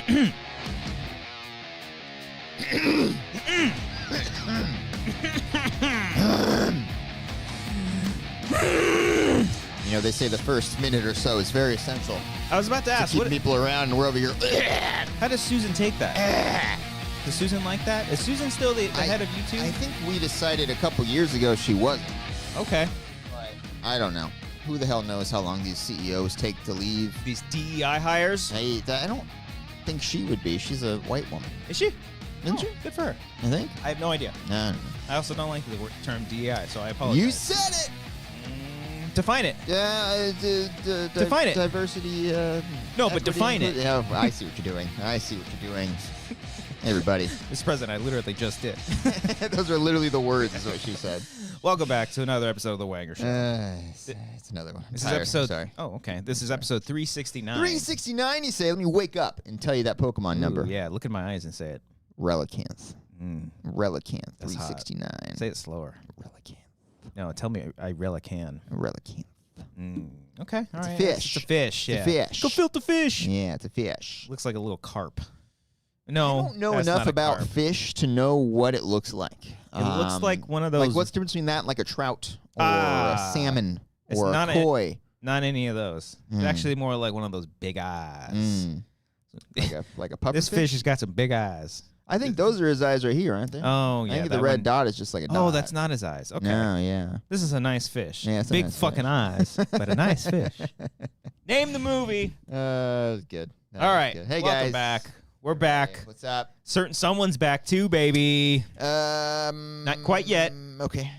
You know, they say the first minute or so is very essential. I was about to ask. Keep people around, and we're over here. How does Susan take that? Does Susan like that? Is Susan still the head of YouTube? I think we decided a couple years ago she wasn't. Okay. But I don't know. Who the hell knows how long these CEOs take to leave? These DEI hires? I don't think she would be. She's a white woman. Is she? Isn't she? Good for her. I think. I have no idea. No, I don't know. I also don't like the term DEI, so I apologize. You said it! Define it. Yeah, define it. Diversity. No, but define it. Yeah, I see what you're doing. Everybody. Mr. President, I literally just did. Those are literally the words, is what she said. Welcome back to another episode of The Wanger Show. It's another one. This is episode... Sorry. Oh, okay. This is episode 369. 369, you say. Let me wake up and tell you that Pokemon number. Yeah, look in my eyes and say it. Relicanth. Relicanth, 369. Hot. Say it slower. Relicanth. No, tell me I really can. Relicanth. Okay, all right. It's a fish. It's a fish, yeah. It's a fish. Go filter fish. Yeah, it's a fish. Looks like a little carp. No, I don't know enough about fish to know what it looks like. It looks like one of those... Like, what's the difference between that and like a trout or a salmon or a koi? Not any of those. It's actually more like one of those big eyes. Like a puffer This fish has got some big eyes. I think those are his eyes right here, aren't they? Oh, yeah. I think the red dot is just like a dot. Oh, that's not his eyes. Okay. No, yeah. This is a nice fish. Yeah, it's a big nice fucking fish. eyes, but a nice fish. Name the movie. Good. All right. Good. Hey, welcome guys. back. We're back. Hey, what's up? Someone's back too, baby. Not quite yet. Okay.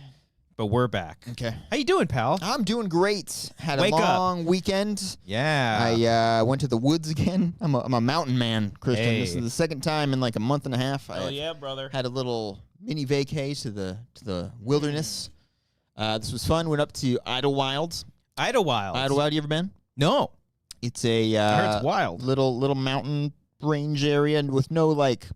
But we're back. Okay. How you doing, pal? I'm doing great. Had Wake a up. long weekend. Yeah. I went to the woods again. I'm a mountain man, Christian. Hey. This is the second time in like a month and a half. Oh, yeah, brother. Had a little mini vacay to the wilderness. This was fun. Went up to Idlewild. Idlewild. You ever been? No. It's a I heard it's wild. little mountain range area and with no like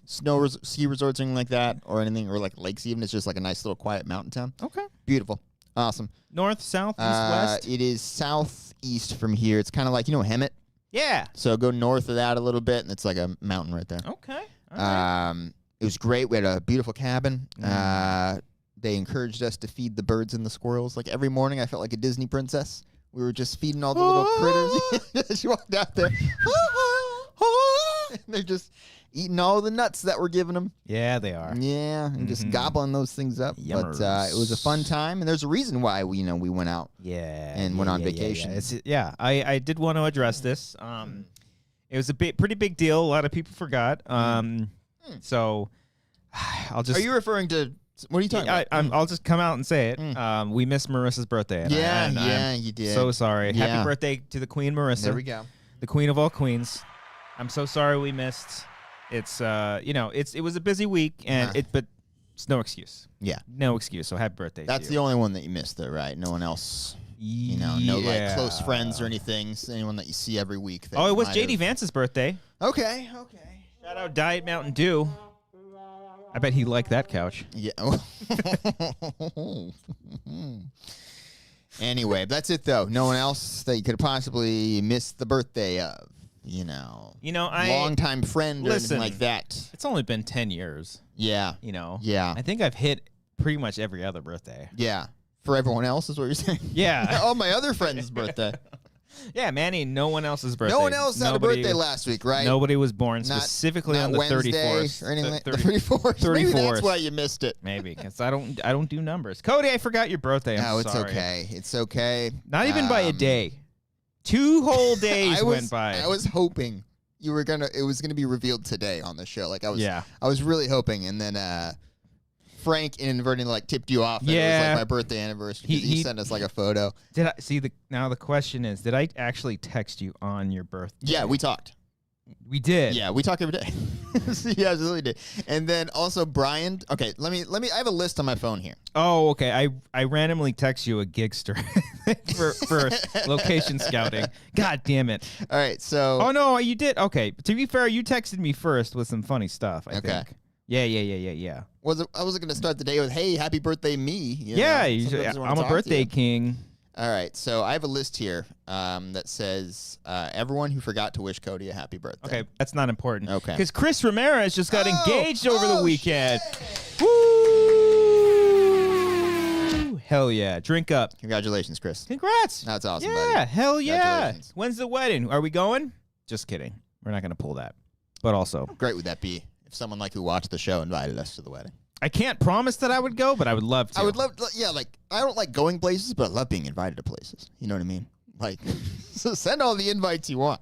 ski resorts or anything like that or anything or like lakes even. It's just like a nice little quiet mountain town. Okay. Beautiful. Awesome. North, south, east, west? It is southeast from here. It's kind of like, Hemet? Yeah. So go north of that a little bit and it's like a mountain right there. Okay. All right. It was great. We had a beautiful cabin. They encouraged us to feed the birds and the squirrels. Like every morning I felt like a Disney princess. We were just feeding all the little critters. She walked out there. And they're just eating all the nuts that we're giving them. Yeah, they are. Yeah, and just gobbling those things up. Yummers. But it was a fun time, and there's a reason why we went out. Yeah, and went on vacation. I did want to address this. It was a pretty big deal. A lot of people forgot. So I'll just. Are you referring to? What are you talking about? I'll just come out and say it. We missed Marissa's birthday. And you did. So sorry. Yeah. Happy birthday to the Queen Marissa. There we go. The queen of all queens. I'm so sorry we missed. It's it was a busy week but it's no excuse. Yeah. No excuse. So happy birthday. That's to you. the only one that you missed though, right? No one else. No like close friends or anything. Anyone that you see every week. Oh, it was JD Vance's birthday. Okay. Shout out Diet Mountain Dew. I bet he liked that couch. Yeah. Anyway, that's it though. No one else that you could possibly miss the birthday of. Longtime friend or anything like that. It's only been 10 years. Yeah. Yeah. I think I've hit pretty much every other birthday. Yeah. For everyone else is what you're saying? Yeah. All my other friends' birthday. Yeah, Manny, no one else's birthday. No one else had a birthday last week, right? Nobody was born specifically on the Wednesday 34th. Or anything like 34th. Maybe that's why you missed it. Maybe, because I don't do numbers. Cody, I forgot your birthday. I'm it's sorry. okay. It's okay. Not even by a day. 2 whole days went by. I was hoping it was gonna be revealed today on the show. Like I was really hoping, and then Frank inadvertently tipped you off that it was like my birthday anniversary. He sent us like a photo. Did I see now the question is, did I actually text you on your birthday? Yeah, we talked. We did. Yeah, we talk every day. Yeah, absolutely did. And then also Brian. Okay, let me. I have a list on my phone here. Oh, okay. I randomly text you a gigster for location scouting. God damn it. All right, so. Oh no, you did. Okay, to be fair, you texted me first with some funny stuff. I think. Yeah. I wasn't gonna start the day with, "Hey, happy birthday, me." I'm a birthday king. All right, so I have a list here that says everyone who forgot to wish Cody a happy birthday. Okay, that's not important. Okay. Because Chris Ramirez just got engaged over the weekend. Shit. Woo! Hell yeah. Drink up. Congratulations, Chris. Congrats. That's awesome, yeah, buddy. hell yeah. Congratulations. When's the wedding? Are we going? Just kidding. We're not going to pull that. But also, How great would that be if someone like who watched the show invited us to the wedding? I can't promise that I would go, but I would love to. I would love, yeah, like, I don't like going places, but I love being invited to places. You know what I mean? Like, so send all the invites you want.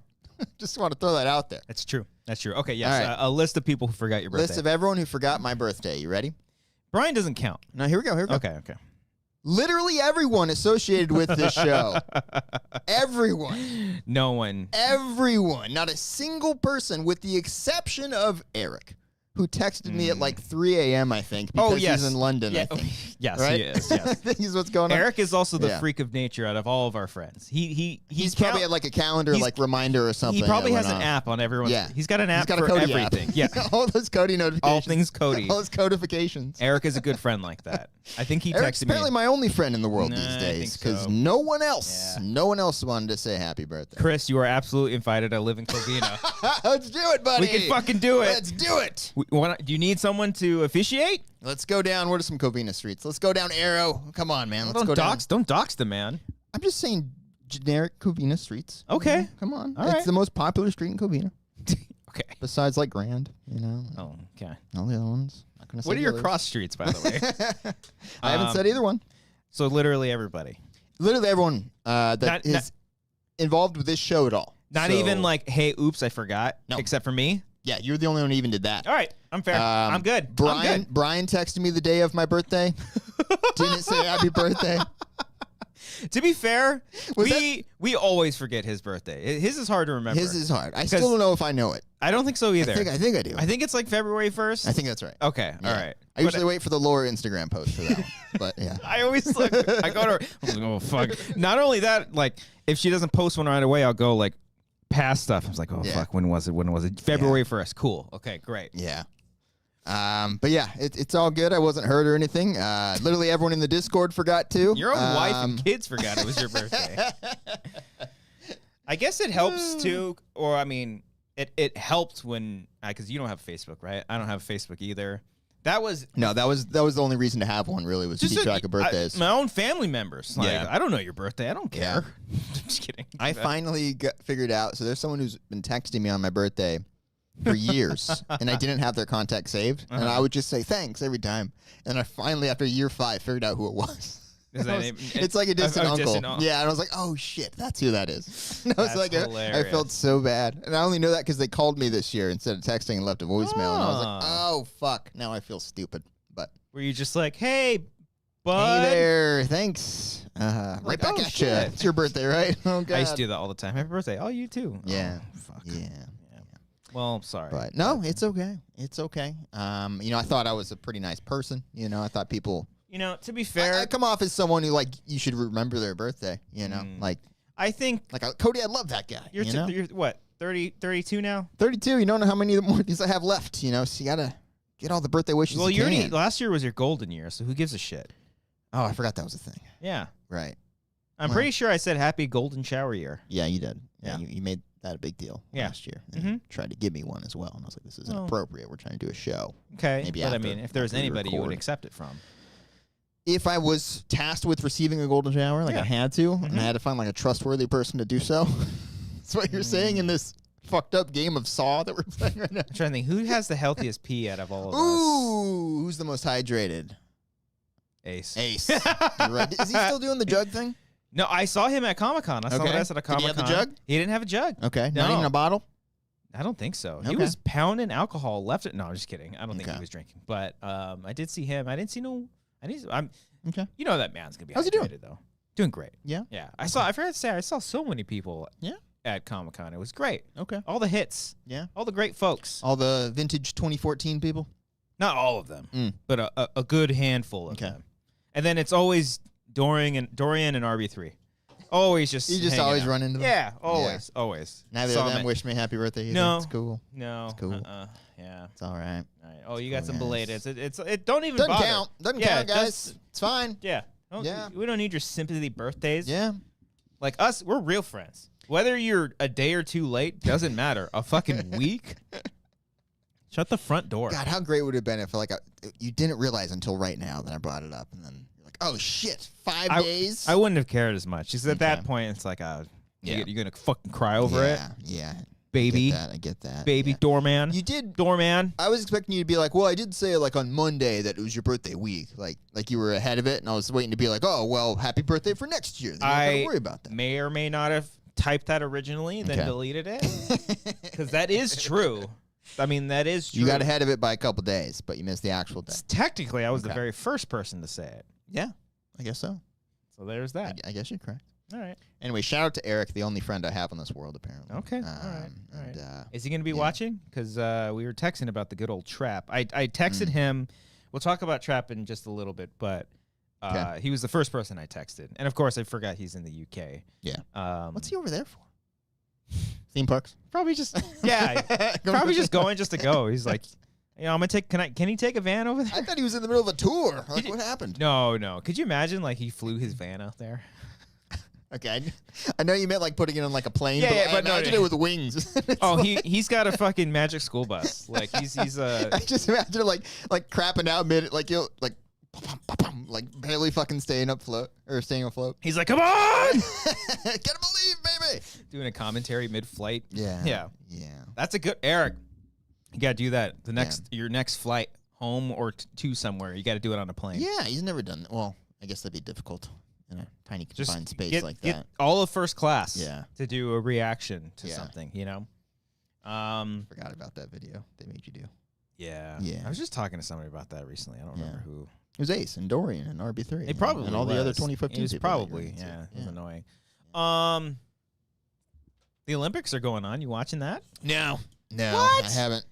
Just want to throw that out there. That's true. That's true. Okay, yes. All right. A list of people who forgot your birthday. List of everyone who forgot my birthday. You ready? Brian doesn't count. No, here we go. Okay. Literally everyone associated with this show. Everyone. No one. Everyone. Not a single person with the exception of Eric, who texted me at like 3 a.m., I think, because he's in London, I think. Yes, right? he is. I Yes. think he's what's going on. Eric is also the Yeah. freak of nature out of all of our friends. He's probably had like a calendar, like reminder or something. He probably that has went an on. app on everyone's. Yeah. He's got an app He's got a for Cody everything. app. Yeah. All those Cody notifications. All things Cody. All those codifications. Eric is a good friend like that. I think he Eric's texted apparently me. my only friend in the world Nah, these I days think because so. no one else wanted to say happy birthday. Chris, you are absolutely invited. I live in Covina. Let's do it, buddy. We can fucking do it. Let's do it. Do you need someone to officiate? Let's go down. What are some Covina streets? Let's go down Arrow. Come on, man. Let's go down. Don't dox the man. I'm just saying generic Covina streets. Okay. Come on. All It's right. the most popular street in Covina. Okay. Besides like Grand, you know. Oh, okay. All the other ones. Not gonna say What are the your others. cross streets, by the way? I haven't said either one. So literally everybody. Literally everyone that Not- is involved with this show at all. Not So, even like, hey, oops, I forgot. No. Except for me. Yeah, you're the only one who even did that. All right, I'm fair. I'm good. Brian I'm good. Brian texted me the day of my birthday. Didn't say happy birthday. To be fair, Was we always forget his birthday. His is hard to remember. His is hard. I still don't know if I know it. I don't think so either. I think I do. I think it's like February 1st. I think that's right. Okay, Yeah. all right. I usually wait for the lower Instagram post for that one. But yeah. I always look. I go to her. I'm like, oh fuck. Not only that, like if she doesn't post one right away, I'll go like past stuff. I was like, oh Yeah. fuck. When was it? February 1st. Cool. Okay, great. Yeah. But yeah, it's all good. I wasn't hurt or anything. Literally everyone in the Discord forgot too. Your own wife and kids forgot it was your birthday. I guess it helps too, or I mean, it helped when because you don't have Facebook, right? I don't have Facebook either. That was that was the only reason to have one. Really, was to keep track of birthdays. My own family members. Like, Yeah. I don't know your birthday. I don't care. Yeah. I'm just kidding. I finally figured out. So there's someone who's been texting me on my birthday for years, and I didn't have their contact saved, and I would just say thanks every time. And I finally, after year 5, figured out who it was. Is that name- It's like a distant uncle. distant uncle. Yeah, and I was like, oh shit, that's who that is. And I was That's like, I hilarious. felt so bad, and I only know that because they called me this year instead of texting and left a voicemail, and I was like, oh fuck, now I feel stupid. But Were you just like, hey, bud? hey there, thanks. Right back oh, at you. shit. It's your birthday, right? Oh god. I used to do that all the time. Happy birthday. Oh, you too. Yeah. Oh, fuck. Yeah. Well, sorry. But no, it's okay. It's okay. I thought I was a pretty nice person. I thought people. To be fair, I come off as someone who you should remember their birthday. I think Cody. I love that guy. you're what 30, 32 now. 32. You don't know how many more of these I have left. So you gotta get all the birthday wishes. Well, you can. last year was your golden year, so who gives a shit? Oh, I forgot that was a thing. Yeah, Right. I'm Well. pretty sure I said happy golden shower year. Yeah, you did. Yeah, Yeah. you made that a big deal Yeah. last year. And you tried to give me one as well, and I was like, this isn't Oh. appropriate. We're trying to do a show. Okay, Maybe but I after- mean, if there's after we anybody you would record. accept it from. If I was tasked with receiving a golden shower, I Yeah. had to, and I had to find a trustworthy person to do so. That's what you're saying in this fucked up game of Saw that we're playing right now. I'm trying to think who has the healthiest pee out of all of Ooh, who's the most hydrated? us. Ace. Ace. You're right. Is he still doing the jug thing? No, I saw him at Comic-Con. I saw Okay. Vanessa at a Did he Comic-Con. have the jug? He didn't have a jug. Okay, No. not even a bottle. I don't think so. He Okay. was pounding alcohol left it. No, I'm just kidding. I don't think Okay. he was drinking. But I did see him. I didn't see no. I'm. Okay. You know that man's gonna be How's he doing? hydrated though. Doing great. Yeah. Yeah. I forgot to say I saw so many people. Yeah. At Comic-Con, it was great. Okay. All the hits. Yeah. All the great folks. All the vintage 2014 people. Not all of them, Mm. but a good handful of Okay. them. And then it's always Dorian and RB3. Always just. You just hanging always out. run into them? Yeah. Always. Always. Neither Saw of him them at- wish me happy birthday either. No. It's cool. No. It's cool. Yeah. It's all right. All right. Oh, you got some Yes. belated. It don't even Doesn't bother. count. Doesn't Yeah, count, guys. just- It's fine. Yeah. Yeah. We don't need your sympathy birthdays. Yeah. Like us, we're real friends. Whether you're a day or two late doesn't matter. A fucking week. Shut the front door. God, how great would it have been if you didn't realize until right now that I brought it up, and then you're like, oh shit, 5 days. I wouldn't have cared as much. Because at that point, it's like, you're gonna fucking cry over it. Yeah. Baby. I get that. Baby doorman. You did. Doorman. I was expecting you to be like, well, I did say like on Monday that it was your birthday week. Like you were ahead of it, and I was waiting to be like, oh, well, happy birthday for next year. Then you don't gotta worry about that. May or may not have typed that originally, then deleted it. Because that is true. I mean, that is true. You got ahead of it by a couple days, but you missed the actual day. Technically, I was the very first person to say it. Yeah, I guess so. So there's that. I guess you're correct. All right. Anyway, shout out to Eric, the only friend I have in this world, apparently. Okay. All right. Is he going to be watching? Because we were texting about the good old trap. I texted him. We'll talk about trap in just a little bit, but he was the first person I texted. And, of course, I forgot he's in the UK. Yeah. What's he over there for? Theme parks? Probably just, probably just going just to go. He's like, I'm going to take, can he take a van over there? I thought he was in the middle of a tour. Like, what happened? No. Could you imagine, like, he flew his van out there? Okay, I know you meant like putting it on like a plane. Yeah, but imagine it with wings. He's got a fucking magic school bus. Like he's I just imagine him like crapping out mid, like you'll like barely fucking staying afloat. He's like, come on, gotta believe, baby. Doing a commentary mid-flight. Yeah. That's a good Eric. You gotta do that. Your next flight home or to somewhere. You got to do it on a plane. Yeah, he's never done that. Well, I guess that'd be difficult in a tiny confined space like that. Get all of first class. Yeah. To do a reaction to something, you know. Forgot about that video they made you do. Yeah. I was just talking to somebody about that recently. I don't remember who. It was Ace and Dorian and RB3. It probably and all the other 2015 It was people. probably it was annoying. The Olympics are going on. You watching that? No, What? I haven't.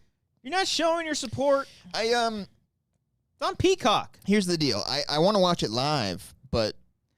You're not showing your support. It's on Peacock. Here's the deal. I want to watch it live, but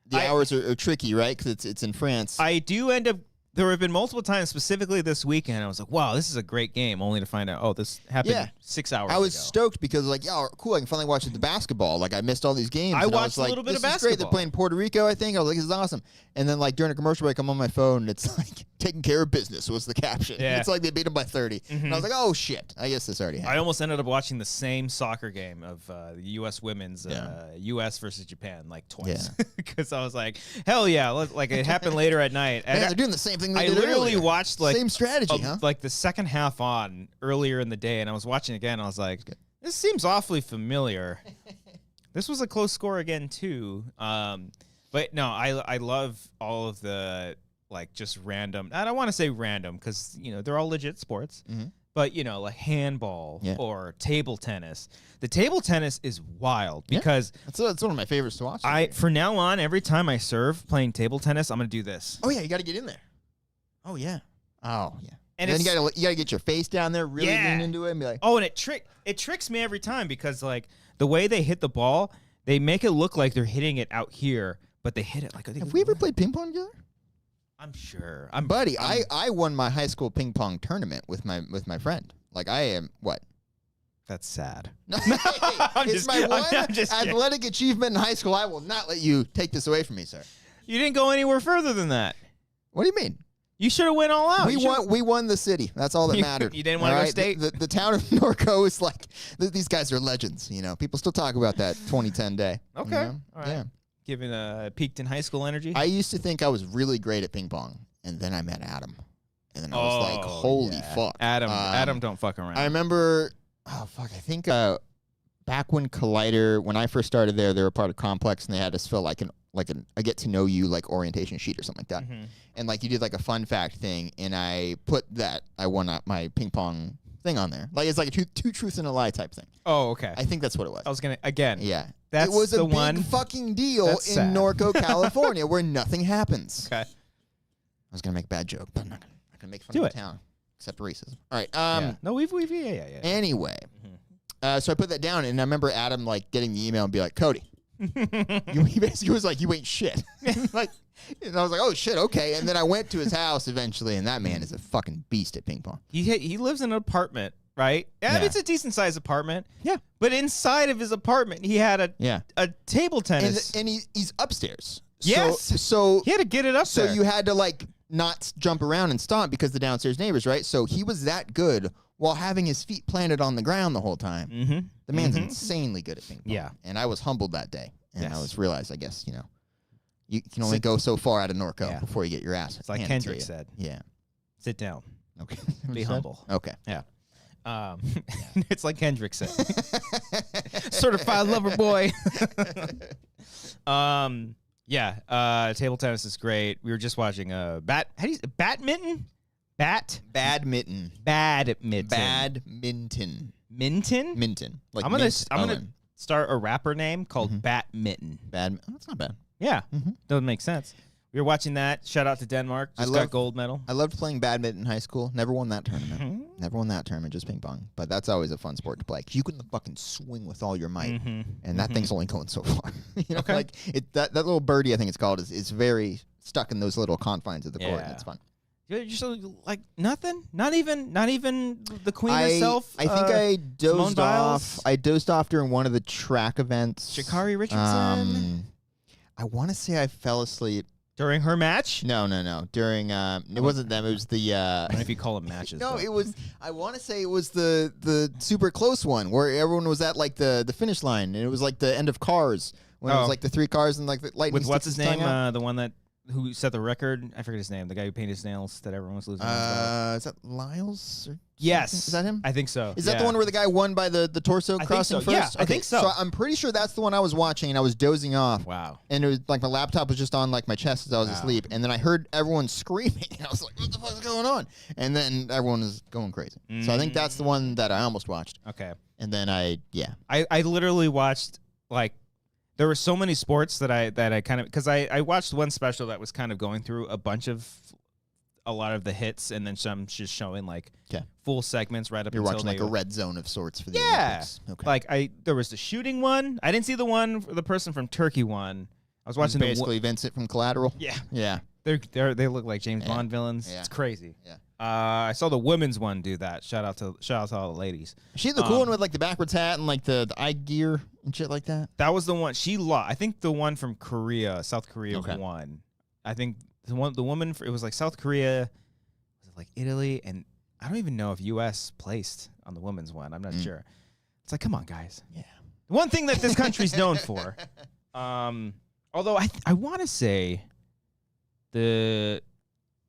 the hours are tricky, right? Because it's in France. I do end up. There have been multiple times, specifically this weekend. I was like, "Wow, this is a great game," only to find out, "Oh, this happened 6 hours ago." I was stoked because, like, yeah, cool. I can finally watch the basketball. Like, I missed all these games. I watched was like, a little bit of this is basketball. great. They're playing Puerto Rico, I think. I was like, this is awesome. And then, like, during a commercial break, I'm on my phone, and it's like, taking care of business was the caption. Yeah. It's like they beat them by 30. And I was like, oh, shit. I guess this already happened. I almost ended up watching the same soccer game of the U.S. women's U.S. versus Japan like twice because I was like, hell yeah! Like it happened later at night. Man, they're doing the same thing they did literally earlier. Watched like same strategy, huh? Like the second half on earlier in the day, and I was watching again. I was like, this seems awfully familiar. This was a close score again too. But no, I love all of the like just random. I don't want to say random because they're all legit sports. But like handball or table tennis. The table tennis is wild because that's one of my favorites to watch. For now on, every time I serve playing table tennis, I'm gonna do this. Oh yeah, you got to get in there. Oh yeah. And then you gotta get your face down there, really lean into it, and be like, oh, and it tricks me every time because like the way they hit the ball, they make it look like they're hitting it out here, but they hit it like. Have we ever played ping pong together? I'm sure. Buddy, I won my high school ping pong tournament with my friend. Like I am what? That's sad. It's my one athletic achievement in high school. I will not let you take this away from me, sir. You didn't go anywhere further than that. What do you mean? You should have went all out. We won the city. That's all that mattered. You didn't want to go state? The town of Norco is like, these guys are legends. People still talk about that 2010 day. Okay. All right. Yeah. Given peaked in high school energy? I used to think I was really great at ping pong, and then I met Adam. And then I was like, holy fuck. Adam don't fuck around. I remember, I think back when Collider, when I first started there, they were part of Complex, and they had us fill like a get to know you like orientation sheet or something like that. And like you did like a fun fact thing, and I put that I won my ping pong thing on there. Like it's like a two truths and a lie type thing. Oh, okay. I think that's what it was. I was gonna again. Yeah. That's it was the a big one fucking deal that's in Norco, California, where nothing happens. Okay. I was gonna make a bad joke, but I'm not gonna make fun of the town. Except racism. All right. No, we've yeah. Anyway. So I put that down, and I remember Adam like getting the email and be like, Cody. He basically was like, you ain't shit. And I was like, oh shit, okay. And then I went to his house eventually, and that man is a fucking beast at ping pong. He lives in an apartment right? Yeah, Yeah. it's a decent sized apartment. Yeah. But inside of his apartment, he had a table tennis. And he's upstairs. Yes. So he had to get it up so there. you had to like not jump around and stomp because the downstairs neighbors, right? So he was that good while having his feet planted on the ground the whole time. Mm-hmm. The man's insanely good at ping pong. Yeah. And I was humbled that day. And Yes. I was realized, I guess, you can only go so far out of Norco Yeah. before you get your ass. It's like handed to Kendrick you. said. Yeah. Sit down. Okay. Be humble. Okay. Yeah. It's like Kendrick said. Certified lover boy. Table tennis is great. We were just watching badminton. Badminton. Minton. Minton. Like I'm gonna Owen. start a rapper name called Batmitten. That's not bad. Yeah, doesn't make sense. We were watching that. Shout out to Denmark. Just got gold medal. I loved playing badminton in high school. Never won that tournament. Never won that tournament, just ping pong. But that's always a fun sport to play. 'Cause you can fucking swing with all your might. And that thing's only going so far. Okay. Like that little birdie, I think it's called, is very stuck in those little confines of the court. And it's fun. You're just like nothing? Not even the queen herself? I think I dozed Simone Biles? off. I dozed off during one of the track events. Sha'Carri Richardson? I want to say I fell asleep. During her match? No. During it wasn't them. It was the. I don't know if you call them matches. No, but. it was. I want to say it was the super close one where everyone was at like the finish line, and it was like the end of Cars when it was like the 3 cars and like the lightning. With what's his sticks name? tongue out. The one who set the record? I forget his name. The guy who painted his nails that everyone was losing. Is that Lyles? Or yes. something? Is that him? I think so. Is that the one where the guy won by the torso crossing so. first? Yeah, I Okay, think so. So I'm pretty sure that's the one I was watching, and I was dozing off. Wow. And it was like my laptop was just on like my chest as I was asleep, and then I heard everyone screaming, and I was like, "What the fuck is going on?" And then everyone was going crazy. So I think that's the one that I almost watched. Okay. And then I literally watched like. There were so many sports that I kind of because I watched one special that was kind of going through a lot of the hits and then some just showing like full segments right up. You're until watching like a red zone of sorts for the Olympics. Okay. Like there was the shooting one. I didn't see the one for the person from Turkey one. I was watching basically Vincent from Collateral. Yeah. They look like James Bond villains. Yeah. It's crazy. Yeah. I saw the women's one do that. Shout out to all the ladies. She had the cool one with like the backwards hat and like the eye gear and shit like that. That was the one she lost. I think the one from South Korea won. I think the woman it was like South Korea, was it like Italy, and I don't even know if U.S. placed on the women's one. I'm not sure. It's like, come on, guys. Yeah. The one thing that this country's known for. Although I want to say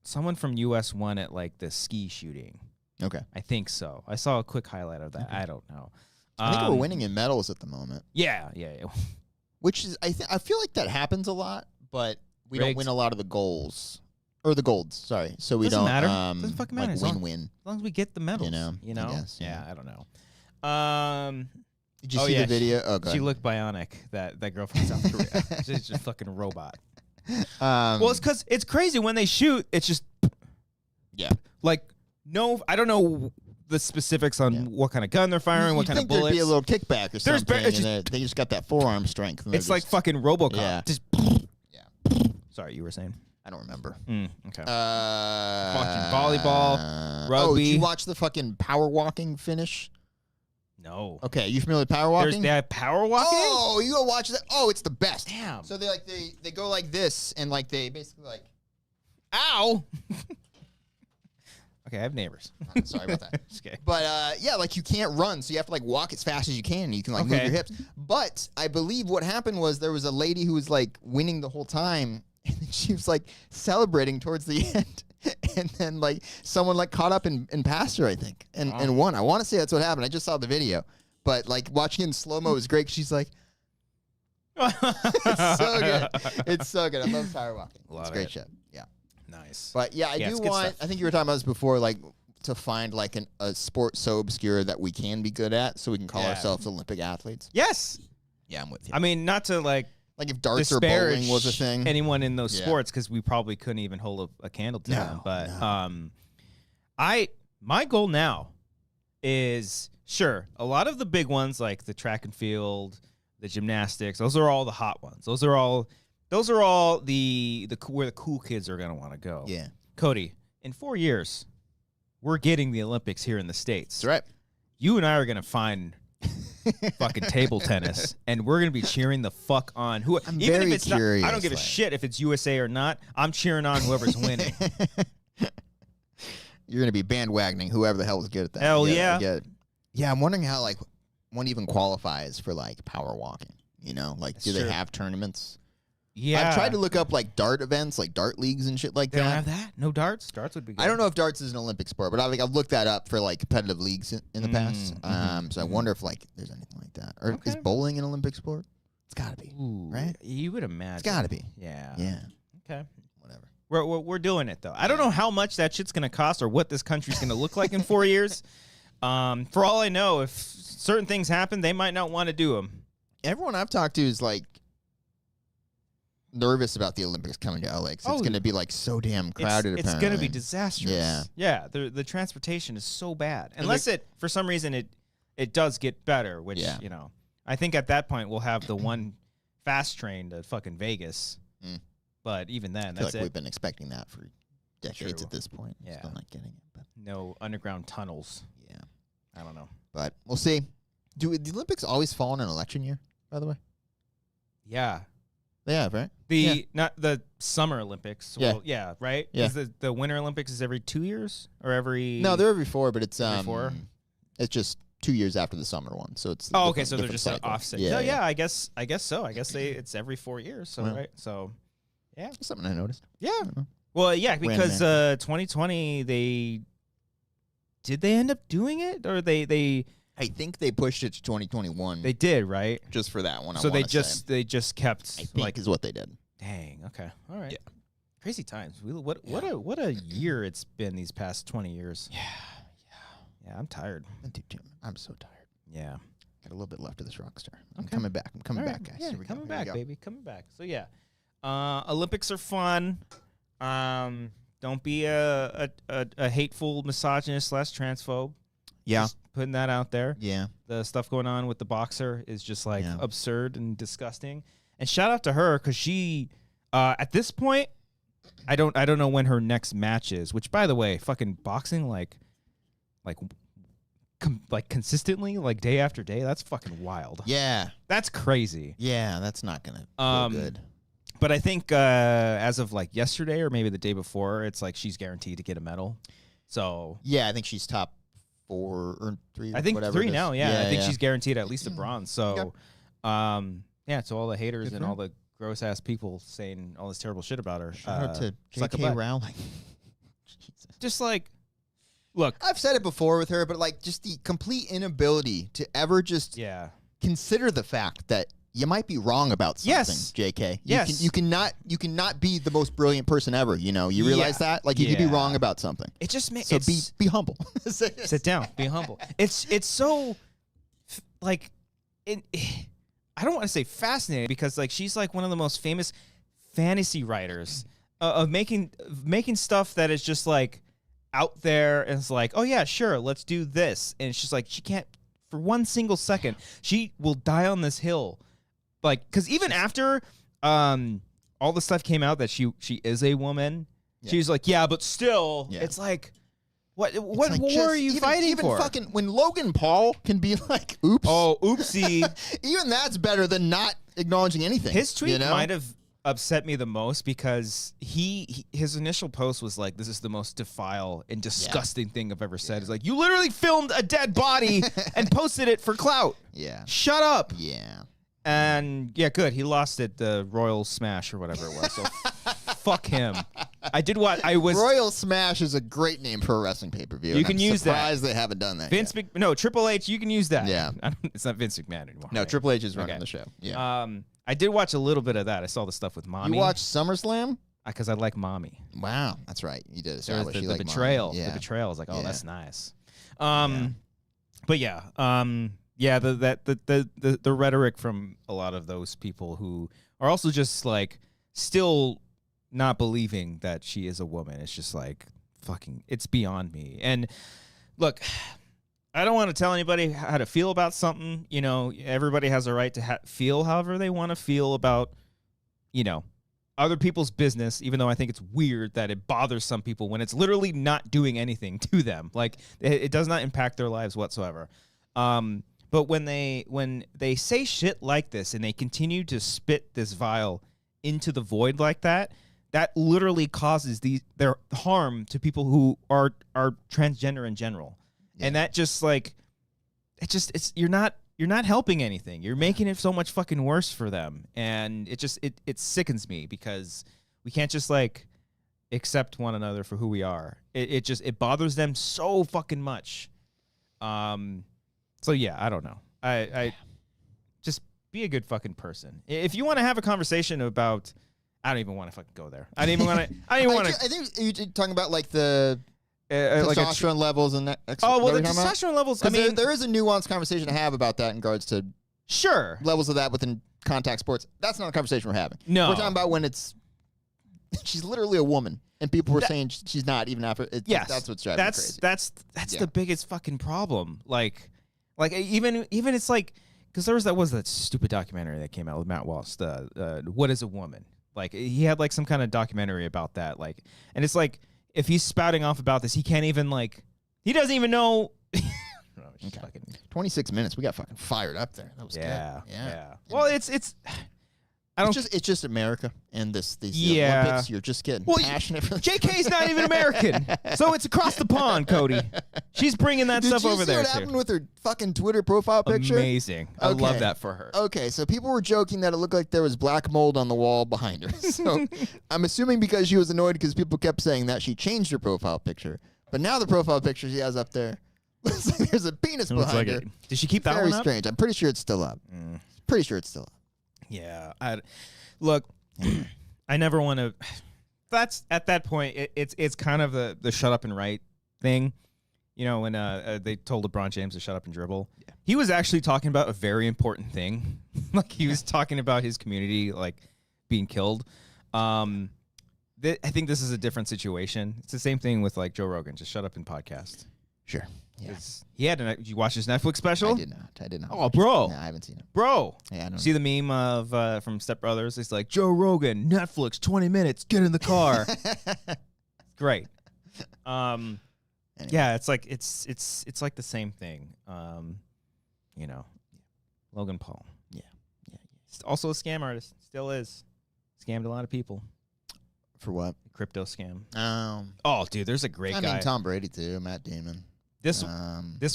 someone from U.S. won at like the ski shooting. Okay. I think so. I saw a quick highlight of that. Okay. I don't know. I think we're winning in medals at the moment. Yeah. Which is I feel like that happens a lot, but we don't win a lot of the goals or the golds. Sorry, so we doesn't don't matter. Doesn't fucking matter. Like win. As long as we get the medals, you know. I guess, yeah. I don't know. Did you see the video? Oh, God. She looked bionic. That girl from South Korea. She's just a fucking robot. Well, it's because it's crazy when they shoot. It's just like no. I don't know the specifics on what kind of gun they're firing, what kind of bullets. There'd be a little kickback or something. They just got that forearm strength. It's like fucking RoboCop. Yeah. Just Sorry, you were saying. I don't remember. Okay. Watching volleyball, rugby. Did you watch the fucking power walking finish? No. Okay, you familiar with power walking? They have power walking? Oh, you go watch that. Oh, it's the best. Damn. So they go like this and like they basically like ow. Okay, I have neighbors. Sorry about that. Okay. But yeah, like you can't run, so you have to like walk as fast as you can. And you can like move your hips. But I believe what happened was there was a lady who was like winning the whole time, and then she was like celebrating towards the end. And then, like, someone, like, caught up and passed her, I think, and won. I want to say that's what happened. I just saw the video. But, like, watching it in slow-mo is great. She's like, it's so good. It's so good. I love power walking. It's a great show. Yeah. Nice. But, yeah, I do want, I think you were talking about this before, like, to find, like, a sport so obscure that we can be good at so we can call ourselves Olympic athletes. Yes. Yeah, I'm with you. I mean, not to, like if darts or bowling was a thing. Anyone in those sports, because we probably couldn't even hold a candle to them. But my goal now is a lot of the big ones like the track and field, the gymnastics, those are all the hot ones. Those are all the where the cool kids are gonna want to go. Yeah. Cody, in 4 years, we're getting the Olympics here in the States. That's right. you and I are gonna find fucking table tennis, and we're gonna be cheering the fuck on who. I'm even very if it's curious, not, I don't give a shit if it's USA or not. I'm cheering on whoever's winning. You're gonna be bandwagoning whoever the hell is good at that. Hell Yeah, yeah. yeah. I'm wondering how like one even qualifies for like power walking. You know, like That's do they true. have tournaments? Yeah, I've tried to look up like dart events, like dart leagues and shit like They that. don't have that. No darts. Darts would be good. I don't know if darts is an Olympic sport, but I've looked that up for like competitive leagues in the past. So I wonder if like there's anything like that. Or is bowling an Olympic sport? It's got to be, Ooh, right? You would imagine. It's got to be. Yeah. Yeah. Okay. Whatever. We're doing it though. I don't know how much that shit's gonna cost or what this country's gonna look like in 4 years. For all I know, if certain things happen, they might not want to do them. Everyone I've talked to is like nervous about the Olympics coming to LA. 'Cause it's going to be like so damn crowded. It's going to be disastrous. Yeah. Yeah. The transportation is so bad. Unless it, for some reason, it does get better, which, you know, I think at that point we'll have the one fast train to fucking Vegas. But even then, I feel that's like it. we've been expecting that for decades True. at this point. Yeah. Still not getting it. But No underground tunnels. yeah. I don't know. But we'll see. Do the Olympics always fall in an election year, by the way? Yeah. They have, right? Not the Summer Olympics. Yeah. Well, yeah, right? Yeah. Is the Winter Olympics is every 2 years or every No, they're every 4, but it's Every 4? It's just 2 years after the summer one. So it's Oh, okay, so they're different just cycle. an offset. Yeah, So, yeah, I guess so. I guess it's every 4 years, so Well. right. So yeah. That's something I noticed. Yeah. I don't know. Well, yeah, because man. 2020 they end up doing it or they I think they pushed it to 2021 did, right? just for that one. So I they wanna say. they just kept I think like is what they did. dang, okay. All right. Yeah. Crazy times. What a year it's been these past 20 years. Yeah, I'm tired. I'm so tired. Yeah. Got a little bit left of this rock star. I'm Okay. coming back. I'm coming All back, right. guys. Yeah, Here we go. coming Here we back, go. baby. Coming back. So yeah. Olympics are fun. Don't be a hateful misogynist / transphobe. Yeah. Just putting that out there. Yeah. The stuff going on with the boxer is just like Yeah. absurd and disgusting. And shout out to her because she, at this point, I don't know when her next match is. Which, by the way, fucking boxing like consistently, like day after day. That's fucking wild. Yeah. That's crazy. Yeah. That's not gonna feel good. But I think as of like yesterday or maybe the day before, it's like she's guaranteed to get a medal. So Yeah, I think she's top 4 or 3. I think whatever 3 it is. now. Yeah, I think yeah. she's guaranteed at least a bronze. So, yeah, to all the haters Good and for all the gross ass people saying all this terrible shit about her. Shout out to suck a JK butt. Rowling. Jesus. Just like, look, I've said it before with her, but like just the complete inability to ever just yeah, consider the fact that you might be wrong about something, Yes. JK. Yes. You cannot be the most brilliant person ever, you know. You realize Yeah. that? Like you could be Yeah. wrong about something. it just makes So be humble. sit down, be humble. It's so like I don't want to say fascinating because like she's like one of the most famous fantasy writers of making stuff that is just like out there and it's like, oh yeah, sure, let's do this, and it's just like she can't for one single second she will die on this hill, like because even after all the stuff came out that she is a woman, she's like, yeah, but still, it's like. What like war just are you fighting even for? Fucking when Logan Paul can be like, oops. Oh, oopsie. Even that's better than not acknowledging anything. His tweet you know? might have upset me the most because his initial post was like, this is the most defile and disgusting thing I've ever said. It's like, you literally filmed a dead body and posted it for clout. Yeah. Shut up. Yeah. And yeah, good. He lost it, the Royal Smash or whatever it was. So fuck him. I did what I was. Royal Smash is a great name for a wrestling pay-per-view. You can use that. Surprised they haven't done that Vince yet. no, Triple H, you can use that. Yeah. It's not Vince McMahon anymore. No, right? Triple H is running Okay. the show. Yeah. I did watch a little bit of that. I saw the stuff with Mommy. You watched SummerSlam? Because I like Mommy. Wow, that's right. You did There was establish you the like betrayal. Mommy. Yeah. The betrayal is like, oh, Yeah. that's nice. But yeah, the rhetoric from a lot of those people who are also just like still not believing that she is a woman. It's just like fucking. It's beyond me. And look, I don't want to tell anybody how to feel about something. You know, everybody has a right to feel however they want to feel about, you know, other people's business, even though I think it's weird that it bothers some people when it's literally not doing anything to them. Like, it does not impact their lives whatsoever. But when they say shit like this and they continue to spit this vial into the void like that, that literally causes their harm to people who are transgender in general. Yeah. And that just like, you're not helping anything. You're making it so much fucking worse for them. And it sickens me because we can't just like accept one another for who we are. It bothers them so fucking much. So yeah, I don't know. I just be a good fucking person. If you want to have a conversation about, I don't even want to fucking go there. I don't even want to. I think you're talking about like the testosterone like levels and that. Oh well, the testosterone levels. I mean, there is a nuanced conversation to have about that in regards to levels of that within contact sports. That's not a conversation we're having. No, we're talking about when she's literally a woman and people were saying she's not even after. Yes, that's what's driving me crazy. That's the biggest fucking problem. Like even it's like, because there was that stupid documentary that came out with Matt Walsh, the What is a Woman? Like, he had like some kind of documentary about that. Like, and it's like, if he's spouting off about this, he can't even like, he doesn't even know. Okay. 26 minutes. We got fucking fired up there. That was good. Yeah. Well, it's just America and these Olympics. You're just getting passionate for. JK's not even American, so it's across the pond, Cody. She's bringing that stuff over there. Did you see what happened with her fucking Twitter profile picture? Amazing. I love that for her. Okay, so people were joking that it looked like there was black mold on the wall behind her. So I'm assuming because she was annoyed because people kept saying that, she changed her profile picture. But now the profile picture she has up there, looks like there's a penis behind her. Did she keep that one up? Very strange. I'm pretty sure it's still up. Pretty sure it's still up. Yeah, look, I never want to. That's at that point. It's kind of the shut up and write thing, you know. When they told LeBron James to shut up and dribble, he was actually talking about a very important thing. Like, he was talking about his community like being killed. I think this is a different situation. It's the same thing with like Joe Rogan. Just shut up and podcast. Sure. Yeah. Did you watch his Netflix special? I did not. Oh, bro. No, I haven't seen it. Bro. Yeah, I don't see the meme of from Step Brothers? It's like, Joe Rogan, Netflix, 20 minutes, get in the car. Great. Anyway. Yeah, it's like it's like the same thing. You know, Logan Paul. Yeah. He's also a scam artist. Still is. Scammed a lot of people. For what? Crypto scam. Oh, dude, there's a great guy. I mean, Tom Brady too, Matt Damon. This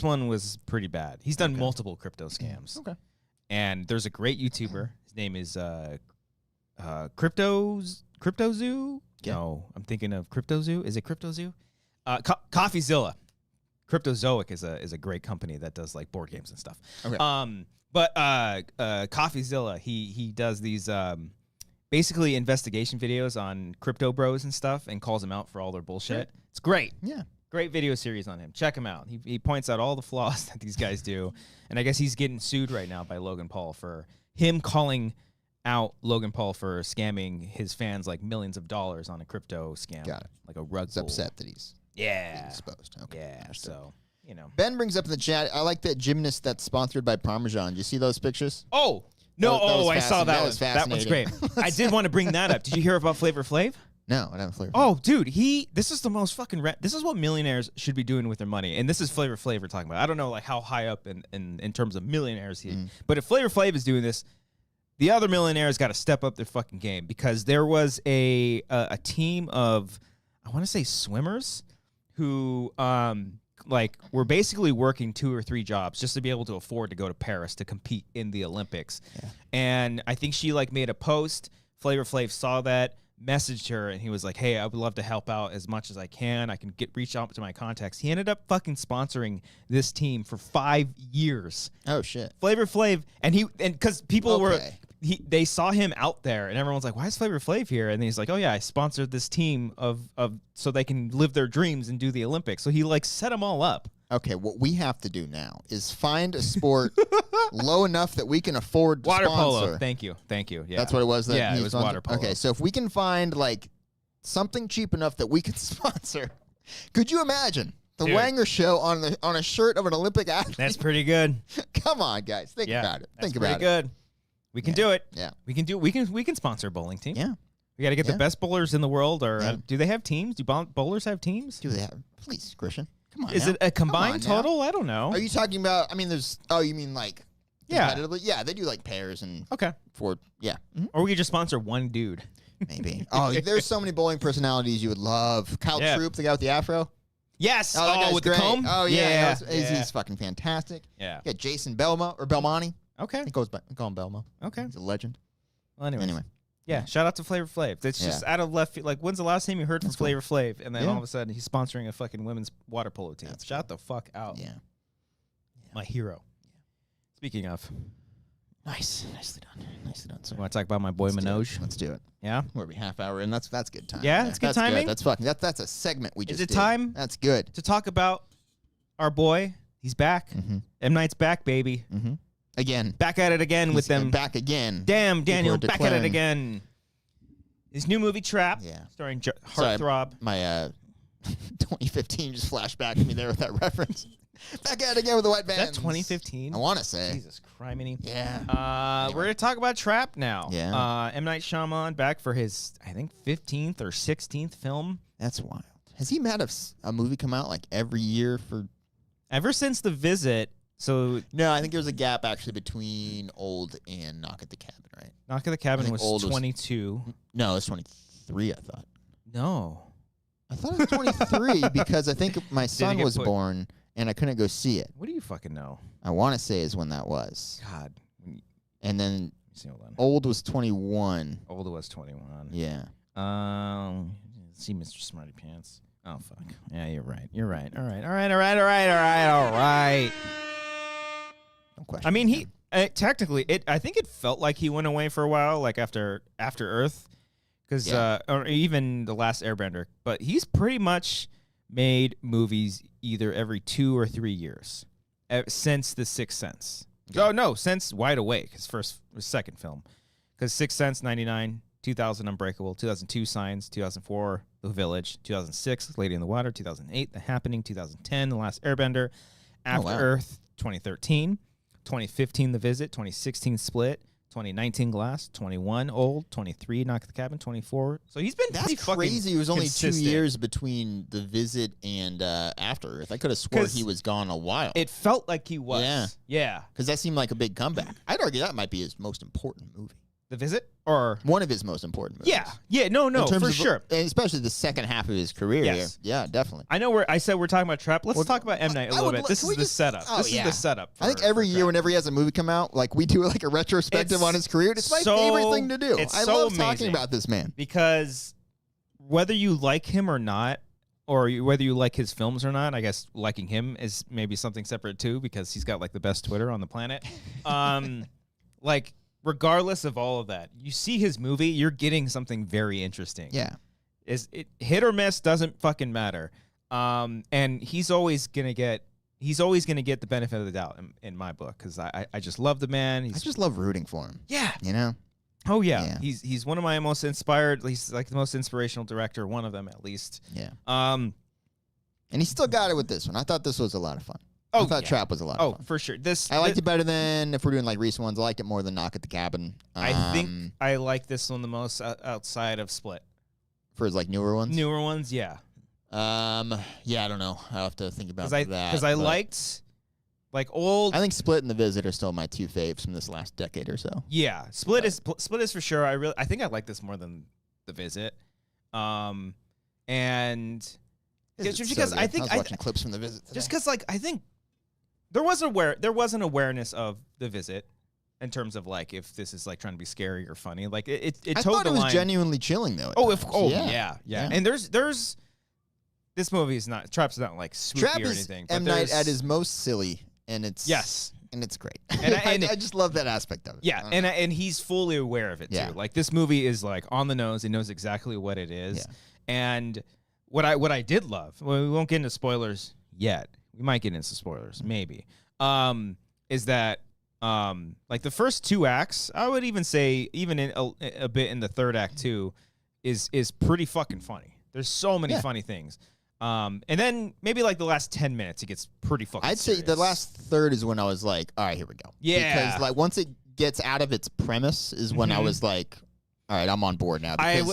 one was pretty bad. He's done multiple crypto scams. Okay. And there's a great YouTuber. His name is CryptoZoo? Yeah. No, I'm thinking of CryptoZoo. Is it CryptoZoo? CoffeeZilla. Cryptozoic is a great company that does like board games and stuff. Okay. But CoffeeZilla, he does these basically investigation videos on crypto bros and stuff and calls them out for all their bullshit. Sure. It's great. Yeah. Great video series on him. Check him out. He points out all the flaws that these guys do. And I guess he's getting sued right now by Logan Paul for him calling out Logan Paul for scamming his fans like millions of dollars on a crypto scam. Got it. Like a rug He's pull. upset that he's exposed. Okay. Yeah, so, you know. Ben brings up in the chat, I like that gymnast that's sponsored by Parmesan. Do you see those pictures? Oh, no. I saw that one. That was great. I did want to bring that up. Did you hear about Flavor Flav? No, I haven't Flavor. Oh, dude, this is the most fucking this is what millionaires should be doing with their money. And this is Flavor Flav we're talking about. I don't know like how high up in terms of millionaires he but if Flavor Flav is doing this, the other millionaires got to step up their fucking game, because there was a team of, I want to say, swimmers who like were basically working 2 or 3 jobs just to be able to afford to go to Paris to compete in the Olympics. Yeah. And I think she like made a post. Flavor Flav saw that, messaged her, and he was like, hey, I would love to help out as much as I can. I can reach out to my contacts. He ended up fucking sponsoring this team for 5 years. Oh shit. Flavor Flav, and because people were they saw him out there, and everyone's like, why is Flavor Flav here? And he's like, oh yeah, I sponsored this team of so they can live their dreams and do the Olympics. So he like set them all up. Okay, what we have to do now is find a sport low enough that we can afford to water sponsor. Polo. Thank you. Yeah. That's what it was. Yeah, it was water polo. Okay, so if we can find like something cheap enough that we can sponsor, could you imagine the Wanger Show on a shirt of an Olympic athlete? That's pretty good. Come on, guys, think about it. Think about it. Good. We can do it. Yeah, we can sponsor a bowling team. Yeah, We got to get the best bowlers in the world, or do they have teams? Do bowlers have teams? Do they have? Please, Christian. Come on. Is it a combined total? I don't know. Are you talking about? I mean, there's. Oh, you mean like? Competitively? Yeah, they do like pairs and. Okay. Or we could just sponsor one dude. Maybe. Oh, there's so many bowling personalities you would love. Kyle Troop, the guy with the afro. Yes. Oh, with great. the comb. Oh yeah. He's fucking fantastic. Yeah. You got Jason Belmo or Belmonte. Okay. He goes by. I call him Belmo. Okay. He's a legend. Well, anyway. Yeah. Shout out to Flavor Flav. That's just out of left field. Like, when's the last time you heard from Flavor Flav? And then all of a sudden, he's sponsoring a fucking women's water polo team. Shout the fuck out. Yeah. My hero. Speaking of. Nicely done, sir. You want to talk about my boy Manoj? Let's do it. Yeah? We're a half hour in. That's good time. Yeah, it's good timing? That's fucking. That's a segment we just Is it did. time? That's good. To talk about our boy. He's back. M. Night's back, baby. Again. Back at it again with them. Back again. Damn, Daniel, back at it again. His new movie, Trap, starring Heartthrob. My 2015 just flashed back to me there with that reference. Back at it again with the white band. Is that 2015? I want to say. Jesus criminy. Yeah. We're going to talk about Trap now. Yeah. M. Night Shyamalan back for his, I think, 15th or 16th film. That's wild. Has he had a movie come out like every year for... Ever since The Visit, so... No, I think there was a gap actually between Old and Knock at the Cabin, right? Knock at the Cabin was 22. No, it was 23, I thought. No. I thought it was 23 because I think my son was born and I couldn't go see it. What do you fucking know? I want to say is when that was. God. And then Old was 21. Old was 21. Yeah. See, Mr. Smarty Pants. Oh, fuck. Yeah, you're right. All right. No question. I mean, technically, I think it felt like he went away for a while, like after Earth, because or even The Last Airbender. But he's pretty much made movies either every 2 or 3 years since The Sixth Sense. Oh no, since Wide Awake, his second film, because Sixth Sense 99, 2000 Unbreakable, 2002 Signs, 2004 The Village, 2006 Lady in the Water, 2008 The Happening, 2010 The Last Airbender, After Earth 2013, 2015 The Visit, 2016 Split, 2019 Glass, 21 Old, 23 Knock at the Cabin, 24. So he's been pretty crazy. It was only consistent. 2 years between The Visit and After Earth. I could have sworn he was gone a while. It felt like he was. Yeah. Because that seemed like a big comeback. I'd argue that might be his most important movie. The Visit? Or one of his most important movies. No, for sure. And especially the second half of his career. Yes. Yeah, definitely. I know I said we're talking about Trap. Let's talk about M. Night a little bit. This is the setup. This is the setup. I think every year whenever he has a movie come out, like we do like a retrospective on his career. It's my favorite thing to do. I love talking about this man. Because whether you like him or not, or whether you like his films or not, I guess liking him is maybe something separate too, because he's got like the best Twitter on the planet. Like, regardless of all of that, you see his movie, you're getting something very interesting. Yeah. Is it hit or miss? Doesn't fucking matter. And he's always gonna get the benefit of the doubt in my book, because I just love the man. I just love rooting for him. Yeah. You know? Oh yeah. He's one of my most inspired. He's like the most inspirational director, one of them at least. Yeah. And he still got it with this one. I thought this was a lot of fun. I thought Trap was a lot of fun. For sure. I liked it better than, if we're doing like recent ones, I liked it more than Knock at the Cabin. I think I like this one the most outside of Split. For his like newer ones? Newer ones, yeah. Yeah, I don't know. I'll have to think about that. Because I liked like old. I think Split and The Visit are still my two faves from this last decade or so. Yeah, Split is for sure. I think I like this more than The Visit. And because I think I was watching clips from The Visit today. Just because like I think there was an awareness of The Visit in terms of like if this is like trying to be scary or funny. Like it I told thought the it was line. genuinely chilling though. Yeah. And there's this movie is not Trap's not like spooky Trap or anything. M. Night at his most silly, and it's and it's great. And I just love that aspect of it. Yeah, and he's fully aware of it too. Like this movie is like on the nose. He knows exactly what it is. Yeah. And what I did love, well, we won't get into spoilers yet. We might get into spoilers, maybe. Is that like the first two acts? I would even say even in a bit in the third act too, is pretty fucking funny. There's so many funny things. And then maybe like the last 10 minutes, it gets pretty fucking serious. Say the last third is when I was like, all right, here we go. Yeah. Because like once it gets out of its premise is when I was like, all right, I'm on board now. I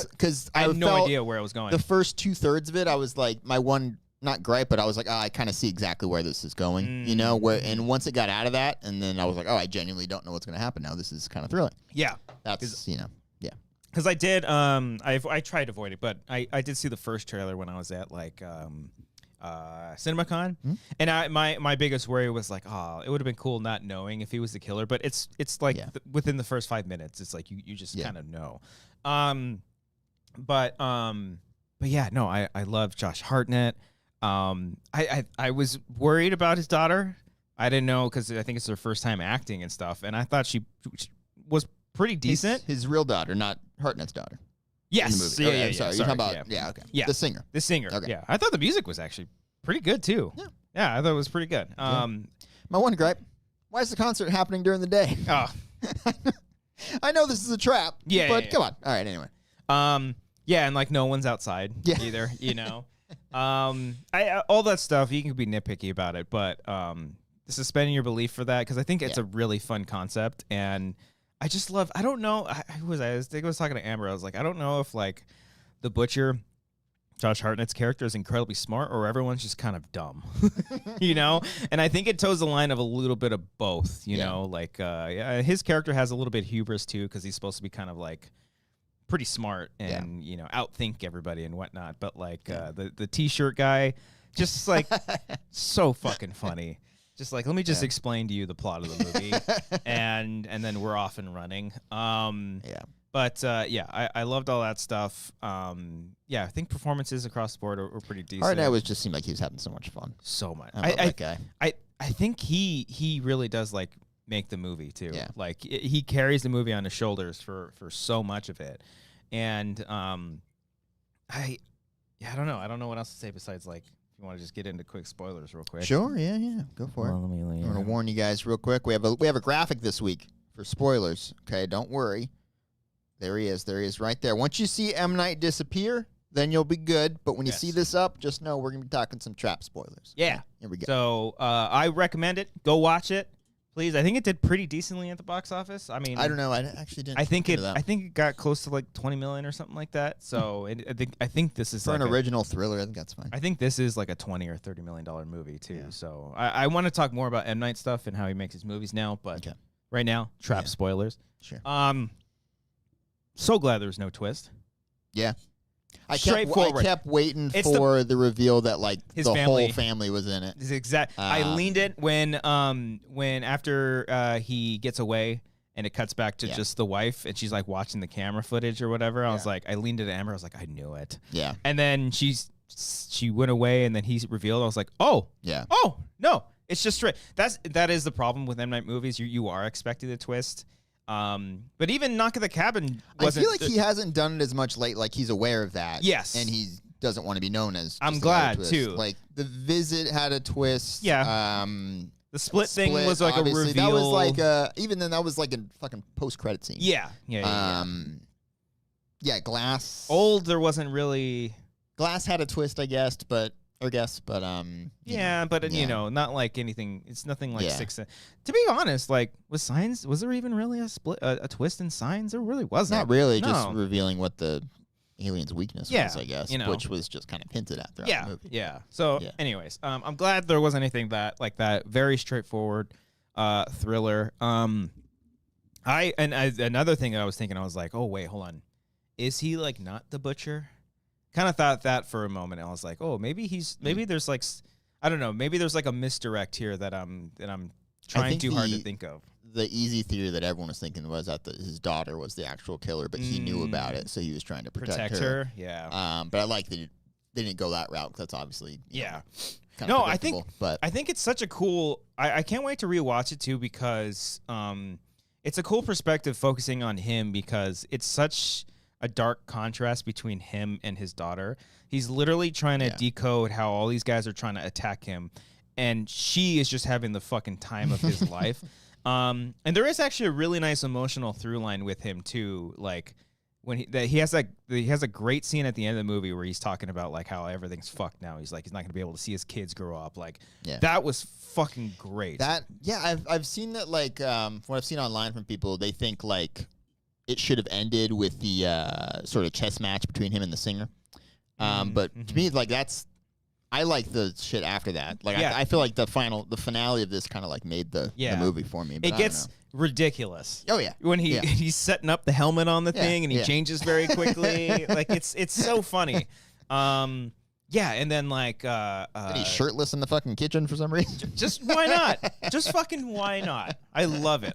had no idea where I was going. The first 2/3 of it, I was like, my one, not gripe, but I was like, I kind of see exactly where this is going, you know? And once it got out of that, and then I was like, I genuinely don't know what's going to happen now. This is kind of thrilling. Yeah. That's, yeah. Because I did, I tried to avoid it, but I did see the first trailer when I was at, like, CinemaCon, and my biggest worry was like, it would have been cool not knowing if he was the killer, but it's like within the first 5 minutes, it's like you just kind of know. But yeah, no, I love Josh Hartnett. I was worried about his daughter. I didn't know because I think it's her first time acting and stuff, and I thought she was pretty decent. His real daughter, not Hartnett's daughter. Yes. Yeah, yeah, sorry. You're talking about, okay. Yeah. The singer. Okay. Yeah. I thought the music was actually pretty good, too. Yeah. Yeah, I thought it was pretty good. My one gripe, why is the concert happening during the day? Oh. I know this is a trap, but come on. All right, anyway. Yeah, and, like, no one's outside either, you know? All that stuff, you can be nitpicky about it, but suspending your belief for that, because I think it's a really fun concept, and I just love, I don't know, I was talking to Amber, I was like, I don't know if, like, the Butcher, Josh Hartnett's character, is incredibly smart, or everyone's just kind of dumb, you know? And I think it toes the line of a little bit of both, you know? Like, his character has a little bit of hubris, too, because he's supposed to be kind of, like, pretty smart and, you know, outthink everybody and whatnot. But, like, the T-shirt guy, just, like, so fucking funny. Just like, let me just explain to you the plot of the movie, and then we're off and running. But I loved all that stuff. I think performances across the board were pretty decent. Hartnett just seemed like he was having so much fun. So much. I love that guy. I think he really does like make the movie too. Yeah. Like he carries the movie on his shoulders for so much of it, and I don't know. I don't know what else to say besides like. You want to just get into quick spoilers real quick? Sure, yeah. Go for it. I'm going to warn you guys real quick. We have a graphic this week for spoilers. Okay, don't worry. There he is right there. Once you see M. Night disappear, then you'll be good. But when you see this up, just know we're going to be talking some trap spoilers. Yeah. Here we go. So I recommend it. Go watch it. Please, I think it did pretty decently at the box office. I mean, I don't know. I actually didn't. I think it got close to like 20 million or something like that. So I think this is for like an original thriller. I think that's fine. I think this is like a $20 or $30 million movie too. Yeah. So I want to talk more about M. Night stuff and how he makes his movies now. But right now, trap spoilers. Sure. So glad there was no twist. Yeah. I Straightforward. kept waiting for the reveal that like his whole family was in it. I leaned it when after he gets away and it cuts back to just the wife and she's like watching the camera footage or whatever. I was like, I leaned it to Amber. I was like, I knew it. Yeah. And then she went away and then he revealed. I was like, oh no, it's just straight. That is the problem with M. Night movies. You are expecting the twist. But even Knock at the Cabin wasn't... I feel like he hasn't done it as much late. Like, he's aware of that. Yes. And he doesn't want to be known as... I'm glad, too. Like, The Visit had a twist. Yeah. The Split thing was like a reveal. That was like even then, that was like a fucking post-credit scene. Yeah. Yeah, Glass... There wasn't really... Glass had a twist, I guess, but... you know, not like anything. It's nothing like Six. To be honest, like with Signs, was there even really a twist in Signs? There really wasn't. Not really. No. Just revealing what the alien's weakness was, I guess, you know. which was just kind of hinted at throughout the movie. Yeah. So, anyways, I'm glad there wasn't anything like that. Very straightforward thriller. Another thing that I was thinking, I was like, oh wait, hold on, is he like not the Butcher? Kind of thought that for a moment. I was like, oh, maybe there's like, I don't know, maybe there's like a misdirect here that I'm trying too hard to think of. The easy theory that everyone was thinking was that his daughter was the actual killer, but he knew about it, so he was trying to protect her. Yeah. But I like that they didn't go that route, because that's obviously kind of I think it's such a cool. I can't wait to rewatch it too, because it's a cool perspective focusing on him, because it's such a dark contrast between him and his daughter. He's literally trying to decode how all these guys are trying to attack him, and she is just having the fucking time of his life. And there is actually a really nice emotional through line with him too. Like when he has a great scene at the end of the movie where he's talking about like how everything's fucked now. He's like, he's not gonna be able to see his kids grow up. Like that was fucking great. I've seen that, like what I've seen online from people, they think like it should have ended with the sort of chess match between him and the singer. But to me, like I like the shit after that. Like I feel like the finale of this kind of like made the movie for me. But it gets ridiculous. Oh yeah, when he's setting up the helmet on the thing and he changes very quickly. Like it's so funny. Yeah, and then like and he's shirtless in the fucking kitchen for some reason. Just why not? Just fucking why not? I love it.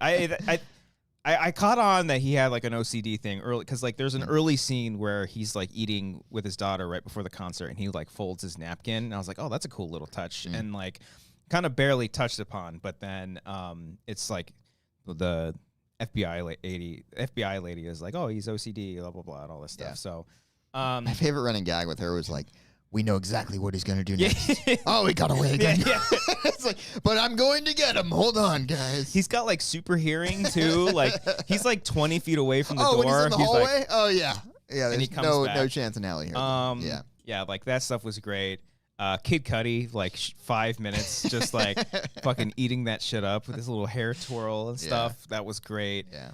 I caught on that he had like an OCD thing early because like there's an early scene where he's like eating with his daughter right before the concert and he like folds his napkin and I was like, oh, that's a cool little touch and like kind of barely touched upon, but then it's like the FBI lady is like, oh, he's OCD, blah blah blah, and all this stuff. So my favorite running gag with her was like, we know exactly what he's going to do next. Oh, he got away again. It's like, but I'm going to get him. Hold on, guys. He's got like super hearing too. Like he's like 20 feet away from the door. When he's in the hallway? Like, oh yeah. Yeah, and there's he comes back. No chance in hell here. Yeah, like that stuff was great. Kid Cudi, like 5 minutes, just like fucking eating that shit up with his little hair twirl and stuff. That was great. There's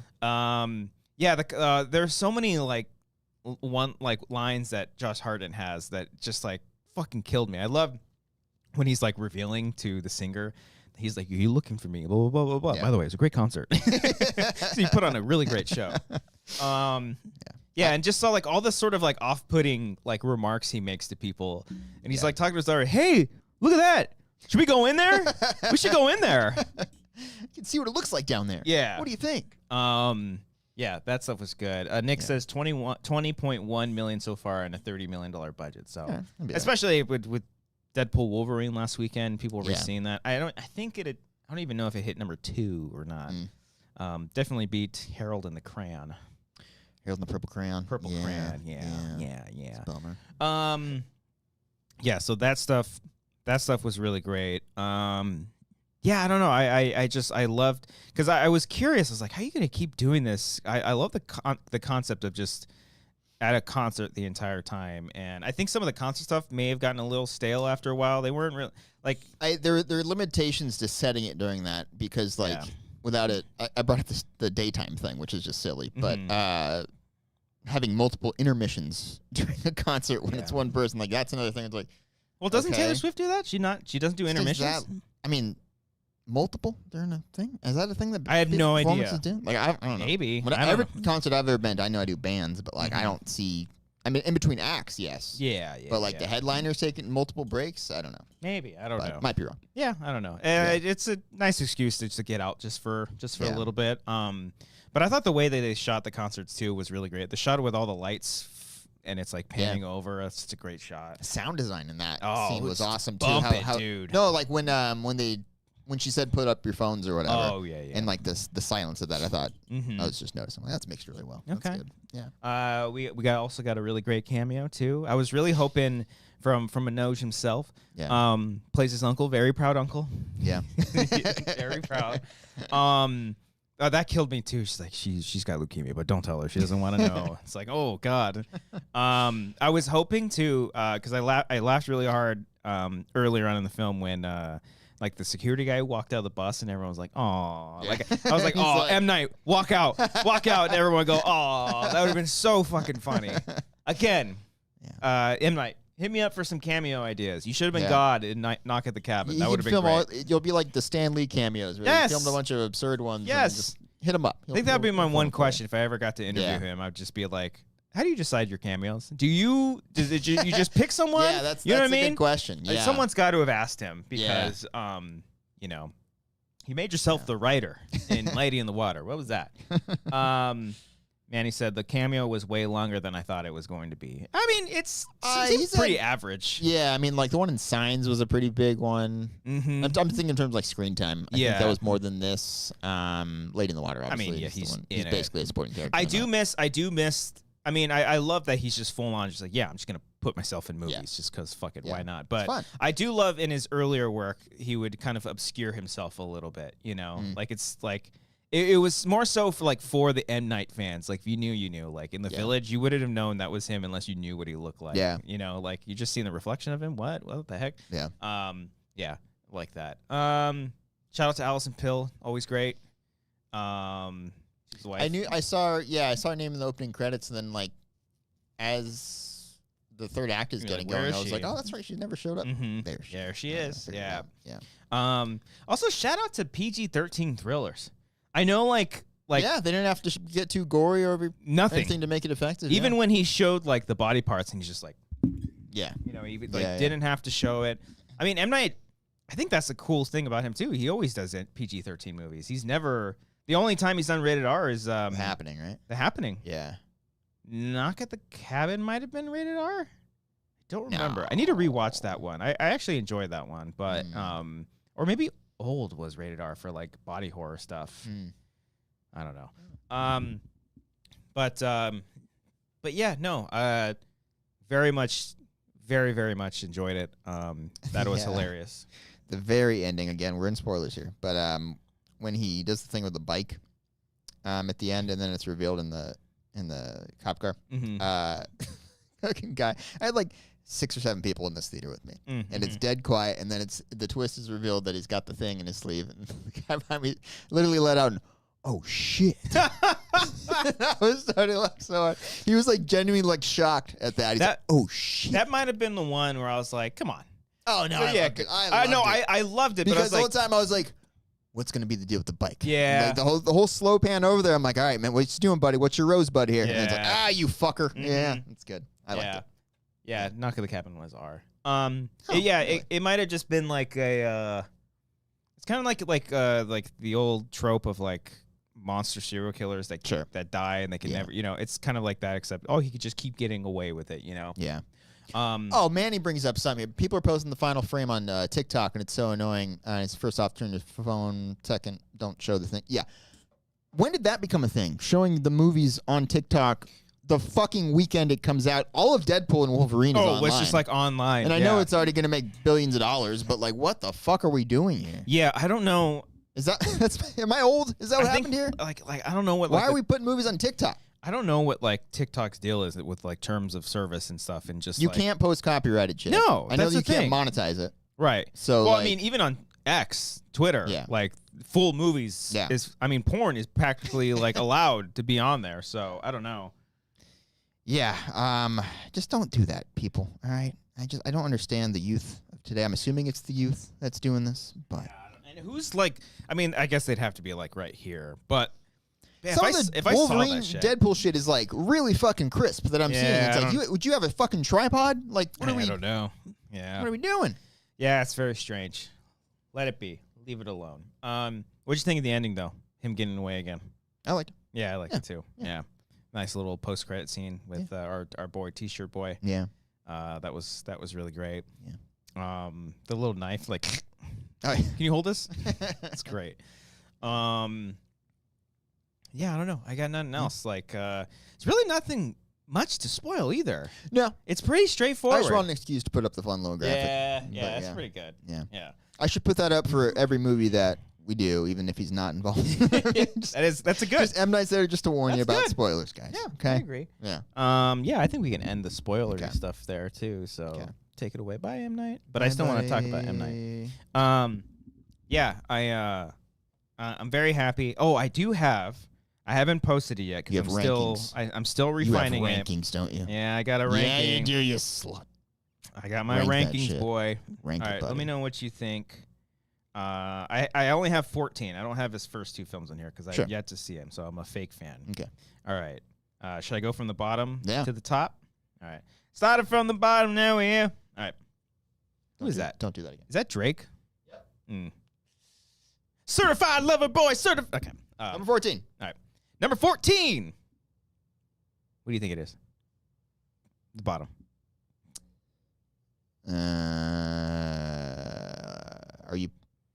so many like lines that Josh Hartnett has that just like fucking killed me. I love when he's like revealing to the singer. He's like, "Are you looking for me?" Blah blah blah blah blah. By the way, it was a great concert. So you put on a really great show. And just saw like all this sort of like off-putting like remarks he makes to people, and he's like talking to his daughter, "Hey, look at that! Should we go in there? We should go in there. You can see what it looks like down there. Yeah. What do you think?" Yeah, that stuff was good. Nick says 20.1 million so far and a $30 million budget. So especially with Deadpool Wolverine last weekend, people were seeing that. I don't even know if it hit number 2 or not. Definitely beat Harold and the Crayon. Harold and the Purple Crayon. Purple Crayon. Yeah. It's a bummer. Yeah, so that stuff was really great. Yeah, I don't know. I loved because I was curious. I was like, how are you going to keep doing this? I love the concept of just at a concert the entire time. And I think some of the concert stuff may have gotten a little stale after a while. They weren't really like there are limitations to setting it during that because like without it, I brought up the daytime thing, which is just silly. But having multiple intermissions during a concert when it's one person, like that's another thing. It's like, well, doesn't Taylor Swift do that? She doesn't do intermissions. I mean. Multiple during a thing? Is that a thing that I have no idea? Do? Like I don't know. Maybe. Every concert I've ever been to, I know I do bands, but like I don't see. I mean, in between acts, yes. Yeah. But like the headliners taking multiple breaks, I don't know. Maybe I don't know. Might be wrong. Yeah, I don't know. It's a nice excuse to get out just for a little bit. But I thought the way that they shot the concerts too was really great. The shot with all the lights. And it's like panning over. It's just a great shot. Sound design in that scene was awesome too. How dude. No, like when she said put up your phones or whatever. Oh, yeah. And like the silence of that, I thought, I was just noticing, like, that's mixed really well. Okay. That's good. Yeah. We also got a really great cameo, too. I was really hoping from Manoj himself. Yeah. Plays his uncle, very proud uncle. Yeah. Very proud. That killed me, too. She's like, she's got leukemia, but don't tell her. She doesn't want to know. It's like, oh, God. I was hoping to, because I laughed really hard earlier on in the film when... like the security guy walked out of the bus and everyone was like, "Oh!" Like I was like, "Oh, like, M. Night, walk out!" And everyone go, "Oh!" That would have been so fucking funny. Again, M. Night, hit me up for some cameo ideas. You should have been God in Knock at the Cabin. That would have been great. You'll be like the Stan Lee cameos. Where you filmed a bunch of absurd ones. Yes, just hit him up. I think that would be my one question if I ever got to interview him. I'd just be like, how do you decide your cameos? You just pick someone? Yeah, that's what I mean? A good question. Yeah. Like, someo's got to have asked him because, you made yourself the writer in Lady in the Water. What was that? Manny said the cameo was way longer than I thought it was going to be. I mean, it's pretty average. Yeah, I mean, like the one in Signs was a pretty big one. Mm-hmm. I'm thinking in terms of like screen time. I think that was more than this. Lady in the Water, obviously. I mean, he's basically a supporting character. I do miss. I mean, I love that he's just full on, just like, I'm just going to put myself in movies just because fuck it, why not? But I do love in his earlier work, he would kind of obscure himself a little bit, Like it's like, it was more so for the M. Night fans. Like if you knew. Like in The Village, you wouldn't have known that was him unless you knew what he looked like. Yeah. Like you just seen the reflection of him. What the heck? Yeah. Like that. Shout out to Allison Pill, always great. She's wife. I saw her name in the opening credits, and then like as the third act is getting going, I was like, oh, that's right, she's never showed up. Mm-hmm. There she is. Yeah. Yeah. Also, shout out to PG-13 thrillers. I know, like yeah, they didn't have to get too gory or nothing anything to make it effective. Even when he showed like the body parts, and he's just like, yeah, you know, he didn't have to show it. I mean, M. Night, I think that's the coolest thing about him too. He always does PG-13 movies. He's never. The only time he's done rated R is The Happening, right? The Happening. Yeah. Knock at the Cabin might have been rated R. I don't remember. No. I need to rewatch that one. I actually enjoyed that one, but or maybe Old was rated R for like body horror stuff. I don't know. But yeah, no. Very much enjoyed it. That was hilarious. The very ending, again, we're in spoilers here, but when he does the thing with the bike at the end, and then it's revealed in the cop car. Fucking guy. I had like 6 or 7 people in this theater with me, and it's dead quiet, and then the twist is revealed that he's got the thing in his sleeve, and the guy behind me literally let out oh shit. I was starting to laugh so hard. He was like genuinely like shocked at that. He's like, oh shit. That might have been the one where I was like, come on. Oh no, I loved it because but the whole time I was like, what's gonna be the deal with the bike? Yeah. Like the whole slow pan over there. I'm like, all right, man, what you doing, buddy? What's your rosebud here? Yeah. And it's like, you fucker. Yeah, it's good. I liked it. Yeah, Knock at the Cabin was R. Really? It might have just been like a. It's kind of like the old trope of like monster serial killers that that die and they can never, you know, it's kind of like that, except he could just keep getting away with it, you know. Yeah. Manny brings up something. People are posting the final frame on TikTok, and it's so annoying. It's first off, turn your phone. Second, don't show the thing. Yeah. When did that become a thing? Showing the movies on TikTok the fucking weekend it comes out. All of Deadpool and Wolverine is online. Oh, it's just like online. And I know it's already going to make billions of dollars, but like, what the fuck are we doing here? Yeah, I don't know. Is that am I old? Is that what happened here? Like I don't know what. Why are we putting movies on TikTok? I don't know what like TikTok's deal is with like terms of service and stuff, and just you can't post copyrighted shit. No, I know that you can't monetize it. Right. So, well, I mean, even on X, Twitter, like full movies is. I mean, porn is practically like allowed to be on there. So I don't know. Yeah. Just don't do that, people. All right. I don't understand the youth of today. I'm assuming it's the youth that's doing this, but. And who's like? I mean, I guess they'd have to be like right here, but. Some of the Wolverine Deadpool shit is like really fucking crisp that I'm seeing. It's like, would you have a fucking tripod? Like, what are we? I don't know. Yeah. What are we doing? Yeah, it's very strange. Let it be. Leave it alone. What'd you think of the ending though? Him getting away again. I liked it. Yeah, I liked it too. Yeah. Nice little post-credit scene with our boy, T-shirt boy. Yeah. That was really great. Yeah. The little knife, like, oh, can you hold this? That's great. Yeah, I don't know. I got nothing else. Like, it's really nothing much to spoil either. No. It's pretty straightforward. I just want an excuse to put up the fun little graphic. Yeah, that's pretty good. Yeah. I should put that up for every movie that we do, even if he's not involved. That's a good. Just M. Night's there just to warn you about spoilers, guys. Yeah, okay. I agree. Yeah. Yeah, I think we can end the spoiler stuff there too. So take it away. Bye, M. Night. But I still want to talk about M. Night. Yeah, I'm very happy. Oh, I haven't posted it yet because I'm still refining you have rankings, don't you? Yeah, I got a ranking. Yeah, you do, you slut. I got my rankings, boy. Rank All right, let me know what you think. I only have 14. I don't have his first 2 films on here because I've yet to see him, so I'm a fake fan. Okay. All right. Should I go from the bottom to the top? All right. Started from the bottom, now we're here. All right. Who is that? Don't do that again. Is that Drake? Yep. Certified lover boy. Okay. Number 14. All right. Number 14. What do you think it is? The bottom. Are you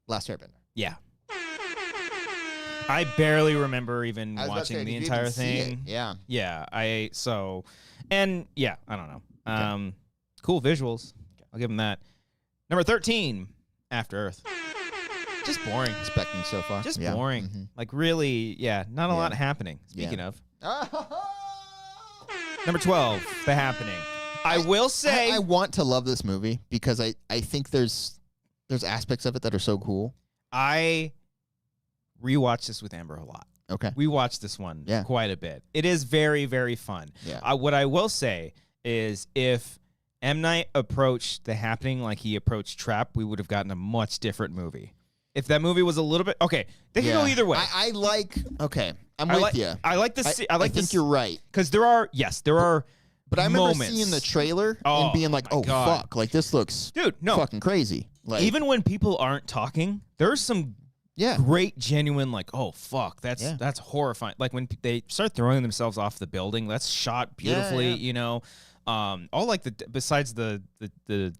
Last Airbender? Yeah. I barely remember even watching the entire thing. Yeah. Yeah. I don't know. Okay. Cool visuals. Okay. I'll give him that. Number 13. After Earth. Just boring. Expecting so far. Just boring. Mm-hmm. Like really, not a lot happening. Speaking of. Number 12, The Happening. I will say I want to love this movie because I think there's aspects of it that are so cool. I rewatched this with Amber a lot. Okay. We watched this one Yeah. quite a bit. It is very, very fun. Yeah. What I will say is if M. Night approached The Happening like he approached Trap, we would have gotten a much different movie. If that movie was a little bit... Okay, they can go either way. I like... Okay, I'm with you. I like this. I think you're right. Because there are But I remember moments. seeing the trailer Oh, and being like, my oh, God. fuck. Like, this looks fucking crazy. Like, Even when people aren't talking, there's some great, genuine, like, oh, fuck, that's horrifying. Like, when they start throwing themselves off the building, that's shot beautifully, you know. All like besides the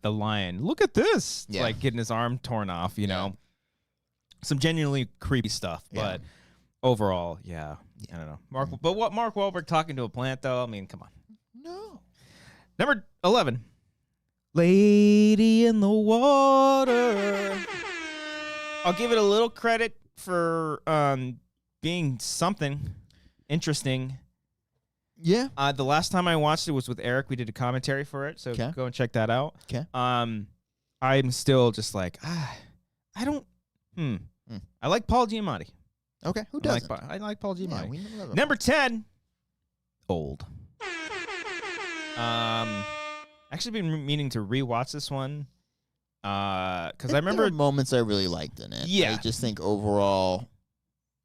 lion, look at this. It's like getting his arm torn off, you know. Some genuinely creepy stuff, but overall, I don't know. But what Mark Wahlberg talking to a plant, though? I mean, come on. No. Number 11, Lady in the Water. I'll give it a little credit for being something interesting. Yeah. The last time I watched it was with Eric. We did a commentary for it, so go and check that out. Okay. I'm still just like, I don't. I like Paul Giamatti. Okay. Who doesn't? I like Paul Giamatti. Yeah, we love him. Number 10, Old. Actually been meaning to rewatch this one. Because I remember there are moments I really liked in it. Yeah. I just think overall,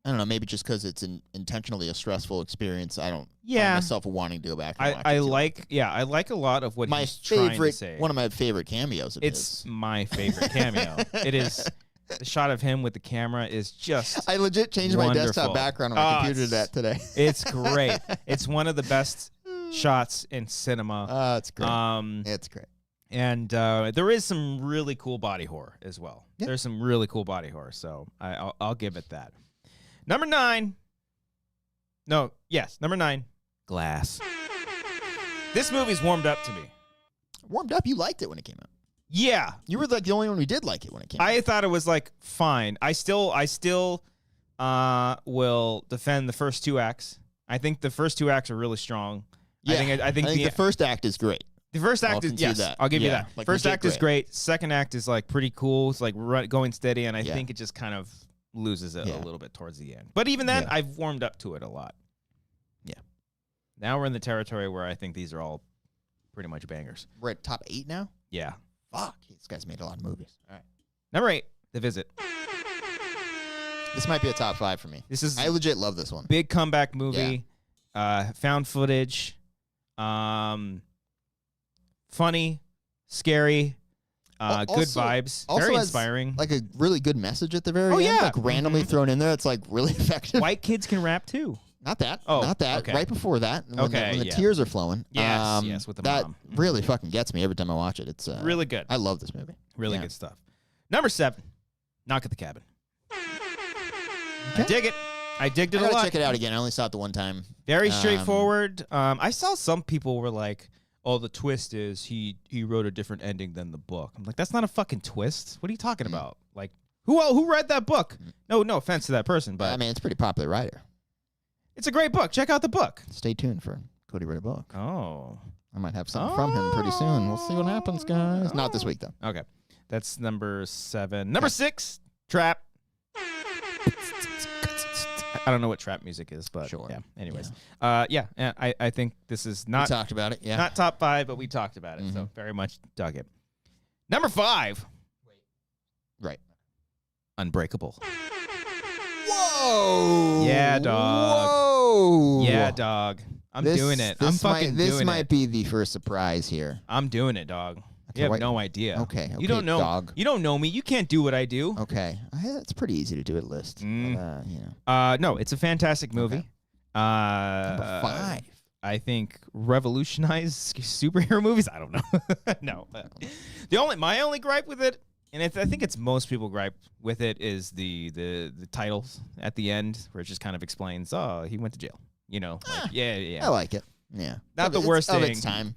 I don't know, maybe just because it's intentionally a stressful experience, I don't find myself wanting to go back and watch it. I like a lot of what he's trying to say. One of my favorite cameos of It's my favorite cameo. It is. The shot of him with the camera is just I legit changed wonderful. my desktop background on my computer to that today. It's great. It's one of the best shots in cinema. It's great. It's great. And there is some really cool body horror as well. Yeah. There's some really cool body horror, so I'll give it that. Number 9. Number 9, Glass. This movie's warmed up to me. Warmed up? You liked it when it came out. Yeah. You were like the only one who did like it when it came out. I thought it was like fine. I still will defend the first 2 acts. I think the first 2 acts are really strong. Yeah. I think the first act is great. The first act is I'll give you that. Like first act is great. Second act is like pretty cool. It's like going steady, and I think it just kind of loses it a little bit towards the end. But even then, I've warmed up to it a lot. Yeah. Now we're in the territory where I think these are all pretty much bangers. We're at top 8 now? Yeah. Fuck. This guy's made a lot of movies. All right. Number 8, The Visit. This might be a top 5 for me. I legit love this one. Big comeback movie. Found footage. Funny, scary, good vibes, very inspiring. Like a really good message at the very end. Like randomly thrown in there. It's like really effective. White kids can rap too. Not that. Oh, not that. okay. Right before that. When the tears are flowing. Yes, with the that mom. really fucking gets me every time I watch it. It's really good. I love this movie. Really good stuff. Number 7, Knock at the Cabin. I dig it. I digged it a lot. I gotta check it out again. I only saw it the one time. Very straightforward. I saw some people were like, "Oh, the twist is he wrote a different ending than the book." I'm like, that's not a fucking twist. What are you talking about? Like, who read that book? No offense to that person, but I mean, it's a pretty popular writer. It's a great book. Check out the book. Stay tuned for Cody read a book. Oh, I might have something from him pretty soon. We'll see what happens, guys. Not this week though. Okay, that's number 7. Number 6, Trap. I don't know what trap music is, but yeah. Anyways, I think this is not. We talked about it. Yeah, not top 5, but we talked about it. So very much dug it. Number 5. Right. Unbreakable. Whoa. Yeah, dog. Whoa. Yeah, dog. I'm doing it. I'm fucking doing it. This might be the first surprise here. I'm doing it, dog. You have no idea. Okay. You don't know. Dog. You don't know me. You can't do what I do. Okay. It's pretty easy to do a list. Mm. But, no, it's a fantastic movie. Okay. Number 5. I think revolutionized superhero movies. I don't know. No. My only gripe with it, and I think it's most people gripe with it, is the titles at the end, where it just kind of explains, oh, he went to jail. You know, yeah. I like it. Yeah. Not the worst thing. Of its time.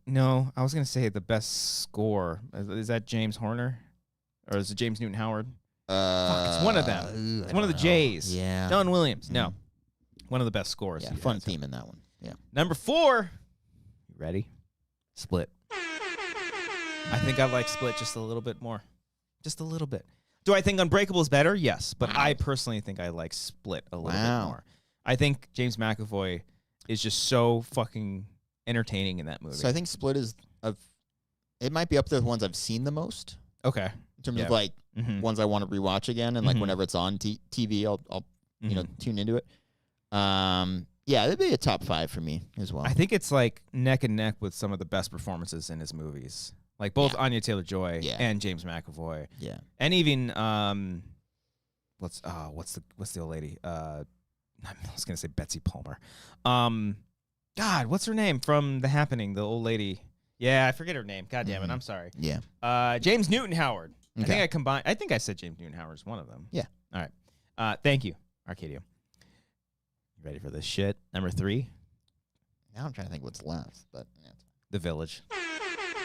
No, I was gonna say the best score. Is that James Horner, or is it James Newton Howard? It's one of them. It's one of the J's. Yeah. John Williams. No, one of the best scores. Yeah, fun theme in that one. Yeah. Number 4. You ready? Split. I think I like Split just a little bit more. Just a little bit. Do I think Unbreakable is better? Yes, but I personally think I like Split a little bit more. I think James McAvoy is just so fucking entertaining in that movie. So I think Split is it might be up there with ones I've seen the most. Okay. In terms of like ones I want to rewatch again, and like whenever it's on TV, I'll you know, tune into it. Yeah, that'd be a top 5 for me as well. I think it's like neck and neck with some of the best performances in his movies, like both Anya Taylor-Joy and James McAvoy. Yeah, and even what's the old lady? I was gonna say Betsy Palmer. God, what's her name from The Happening? The old lady. Yeah, I forget her name. God damn it, I'm sorry. Yeah. James Newton Howard. Okay. I think I said James Newton Howard is one of them. Yeah. All right. Thank you, Arcadio. You ready for this shit? Number 3. Now I'm trying to think what's left, but yeah. The Village.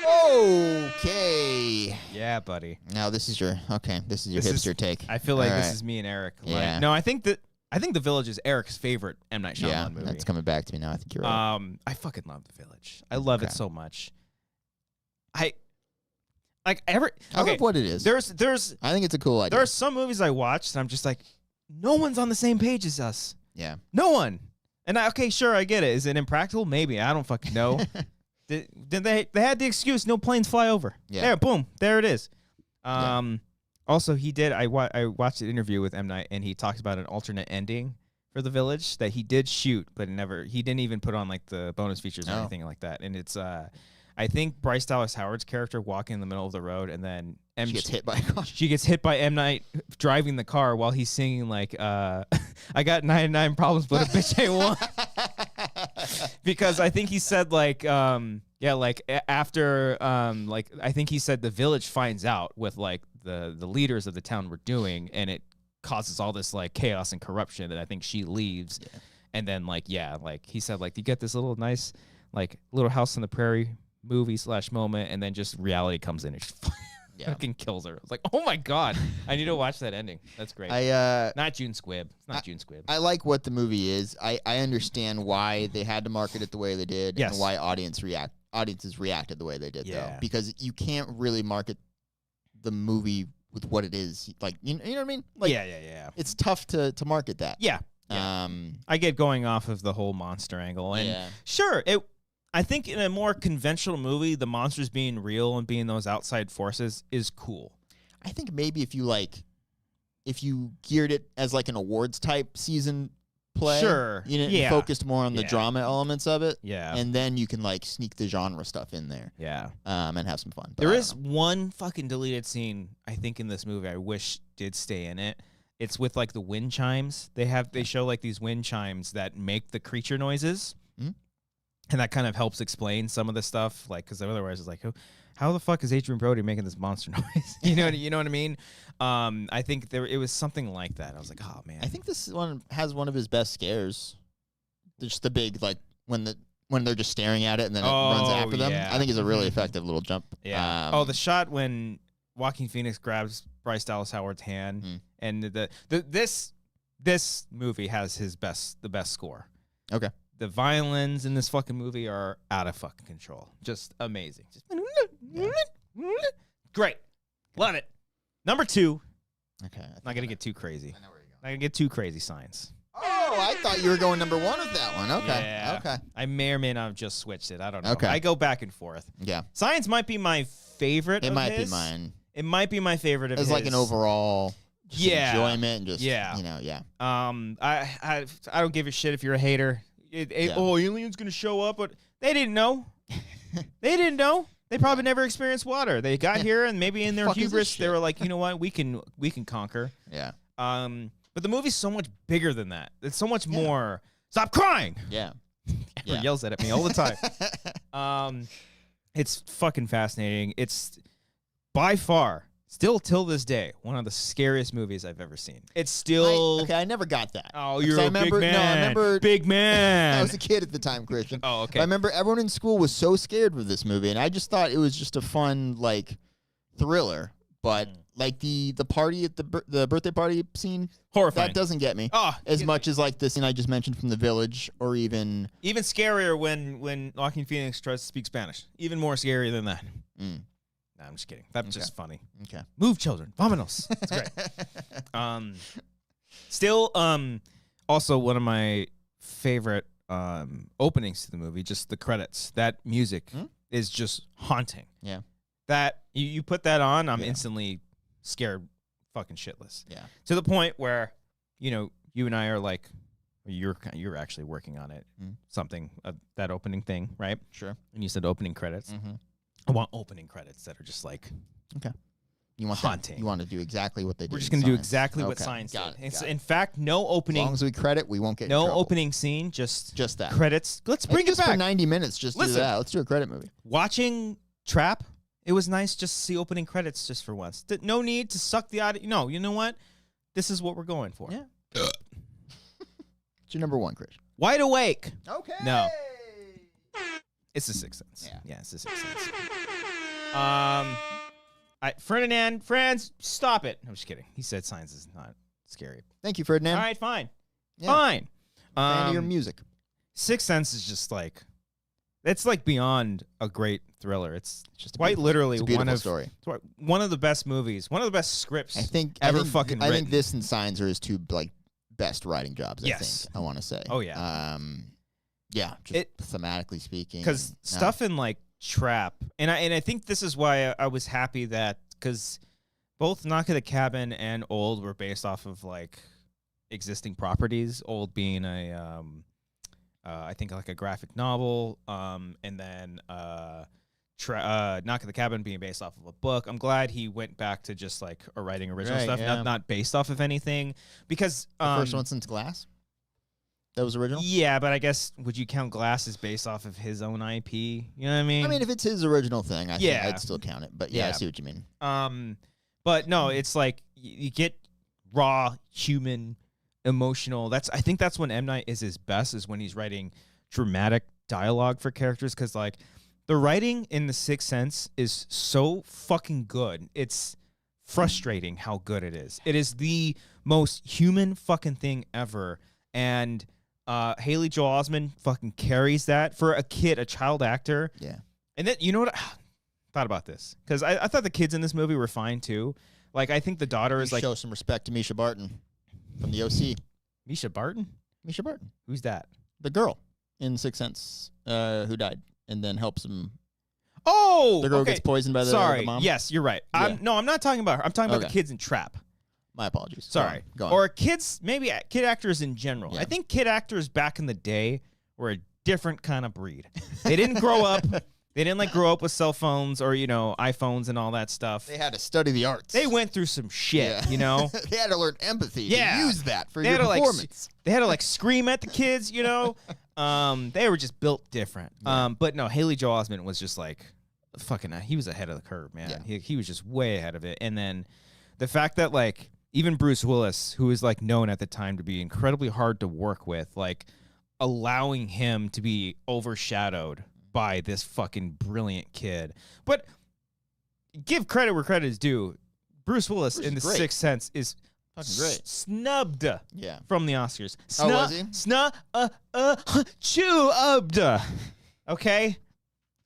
Okay. Yeah, buddy. Now this is your hipster take. I feel like this is me and Eric. Yeah. No, I think The Village is Eric's favorite M. Night Shyamalan movie. That's coming back to me now. I think you're right. I fucking love The Village. I love it so much. I love what it is. I think it's a cool idea. There are some movies I watch and I'm just like, no one's on the same page as us. Yeah. No one. And sure, I get it. Is it impractical? Maybe. I don't fucking know. Did they had the excuse, no planes fly over. Yeah. There, boom. There it is. Also, he did. I watched an interview with M. Night, and he talked about an alternate ending for The Village that he did shoot, but he didn't even put on like the bonus features or anything like that. And it's I think Bryce Dallas Howard's character walking in the middle of the road, and then she gets hit by a car. She gets hit by M. Night driving the car while he's singing like, I got 99 problems, but a bitch ain't one. Because I think he said like, after I think he said the village finds out what like the leaders of the town were doing, and it causes all this like chaos and corruption, and I think she leaves. Yeah. And then like he said like, you get this little nice like little house on the prairie movie / moment, and then just reality comes in and fucking kills her. I was like, oh my god, I need to watch that ending. That's great. Not June Squibb. It's not June Squibb. I like what the movie is. I understand why they had to market it the way they did, and why audiences reacted the way they did, though, because you can't really market the movie with what it is. Like you know what I mean? Like, yeah. It's tough to market that. Yeah. I get going off of the whole monster angle, and sure, I think in a more conventional movie, the monsters being real and being those outside forces is cool. I think maybe if you geared it as like an awards type season play, you focused more on the drama elements of it, and then you can like sneak the genre stuff in there, and have some fun. But there is one fucking deleted scene I think in this movie I wish did stay in it. It's with like the wind chimes. They show like these wind chimes that make the creature noises. And that kind of helps explain some of the stuff, like, because otherwise it's like, how the fuck is Adrian Brody making this monster noise? you know what I mean? I think it was something like that. I was like, oh man. I think this one has one of his best scares. Just the big like when they're just staring at it and then it runs after them. I think it's a really effective little jump. Yeah. The shot when Joaquin Phoenix grabs Bryce Dallas Howard's hand, and this movie has the best score. Okay. The violins in this fucking movie are out of fucking control. Just amazing. Just great. Love it. Number 2. Okay. Not going to get too crazy. I know where you're going. Not going to get too crazy, Science. Oh, I thought you were going number 1 with that one. Okay. Yeah. Okay. I may or may not have just switched it. I don't know. Okay. I go back and forth. Yeah. Science might be my favorite It of might his. be mine. It might be my favorite of his. It's like an overall enjoyment and just, I don't give a shit if you're a hater. Aliens gonna show up, but they didn't know. They didn't know. They probably never experienced water. They got here, and maybe in their hubris, they were like, you know what, we can conquer. Yeah. But the movie's so much bigger than that. It's so much more. Stop crying. Yeah. Amber yells that at me all the time. It's fucking fascinating. It's by far, still till this day, one of the scariest movies I've ever seen. It's still... I never got that. Oh, you're a big man. No, I remember... Big man. I was a kid at the time, Christian. Oh, okay. But I remember everyone in school was so scared with this movie, and I just thought it was just a fun, like, thriller. But, like, the party at the birthday party scene... Horrifying. That doesn't get me. As much as, like, the scene I just mentioned from The Village, or even... Even scarier when Joaquin Phoenix tries to speak Spanish. Even more scary than that. Nah, I'm just kidding. That's just funny. Okay. Move, children. Vamonos. It's great. Still, also one of my favorite openings to the movie, just the credits. That music is just haunting. Yeah. That you put that on, I'm instantly scared fucking shitless. Yeah. To the point where, you and I are like, you're actually working on it. Something, that opening thing, right? Sure. And you said opening credits. Mm-hmm. I want opening credits that are just like You want haunting. You want to do exactly what they did. We're just going to do exactly what Signs Got did. it. In fact, no opening. As long as we credit, we won't get in no trouble. opening scene, just that. Credits. Let's bring it For back. 90 minutes, just do that. Let's do a credit movie. Watching Trap, it was nice just to see opening credits just for once. No need to suck the audience. No, you know what? This is what we're going for. Yeah. It's your number one, Chris. Wide Awake. Okay. No. It's The Sixth Sense. Yeah, it's The Sixth Sense. Ferdinand, Franz, stop it. I'm just kidding. He said Signs is not scary. Thank you, Ferdinand. All right, fine. Yeah. Fine. Fan of your music. Sixth Sense is just like, it's like beyond a great thriller. It's Just quite literally one of story. One of the best movies, one of the best scripts I think fucking I written. think this and Signs are his two best writing jobs. Yes. I want to say. Oh yeah. Yeah. Just thematically speaking, because stuff in like Trap, and I think this is why I was happy that because both Knock at the Cabin and Old were based off of like existing properties. Old being a I think like a graphic novel, and then Knock at the Cabin being based off of a book. I'm glad he went back to just like writing original stuff, not based off of anything. Because the first one since Glass, that was original. Yeah, but I guess would you count Glass as based off of his own IP? You know what I mean? I mean, if it's his original thing, I think I'd still count it. But I see what you mean. But no, it's like you get raw, human, emotional. I think that's when M. Night is his best, is when he's writing dramatic dialogue for characters, because like the writing in The Sixth Sense is so fucking good. It's frustrating how good it is. It is the most human fucking thing ever. And Haley Joel Osment fucking carries that for a child actor. Yeah. And then, you know what? I thought about this, because I thought the kids in this movie were fine too. Like, I think the daughter is like... Show some respect to Misha Barton from the OC. Misha Barton? Misha Barton. Who's that? The girl in Sixth Sense who died and then helps him. Oh! The girl gets poisoned by the mom? Yes, you're right. Yeah. No, I'm not talking about her. I'm talking about the kids in Trap. My apologies. Sorry. Go on. Or kids, maybe kid actors in general. Yeah. I think kid actors back in the day were a different kind of breed. They didn't grow up. They didn't like grow up with cell phones or, iPhones and all that stuff. They had to study the arts. They went through some shit, They had to learn empathy to use that for your performance. They had to like scream at the kids, They were just built different. Yeah. But no, Haley Joel Osment was just like fucking, he was ahead of the curve, man. Yeah. He was just way ahead of it. And then the fact that like even Bruce Willis, who was like known at the time to be incredibly hard to work with, like allowing him to be overshadowed by this fucking brilliant kid. But give credit where credit is due. Bruce Willis in The Sixth Sense is fucking great. Snubbed from the Oscars. Was he? Snubbed. Okay?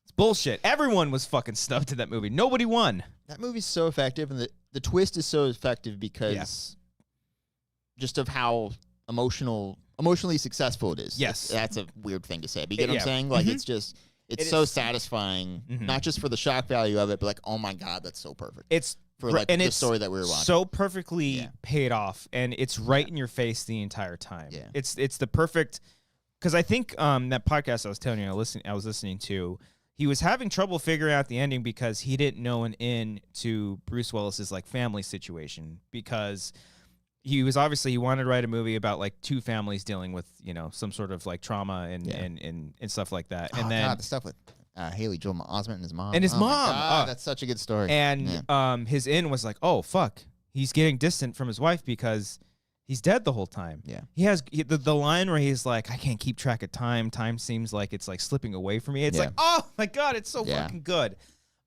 It's bullshit. Everyone was fucking snubbed to that movie. Nobody won. That movie's so effective, and the twist is so effective because just of how emotionally successful it is. Yes. That's a weird thing to say. But you get what I'm saying? Like, it's just... It's so satisfying, not just for the shock value of it, but like, oh my God, that's so perfect. It's for like the story that we were watching. So perfectly paid off, and it's right in your face the entire time. Yeah. It's the perfect, because I think that podcast I was telling you I was listening to, he was having trouble figuring out the ending because he didn't know an end to Bruce Willis's like family situation, because he wanted to write a movie about like two families dealing with, some sort of like trauma and stuff like that. And then the stuff with Haley Joel Osment and his mom. And his mom. My God, that's such a good story. And his end was like, oh fuck, he's getting distant from his wife because he's dead the whole time. Yeah. He has the line where he's like, I can't keep track of time. Time seems like it's like slipping away from me. It's like, oh my God, it's so fucking good.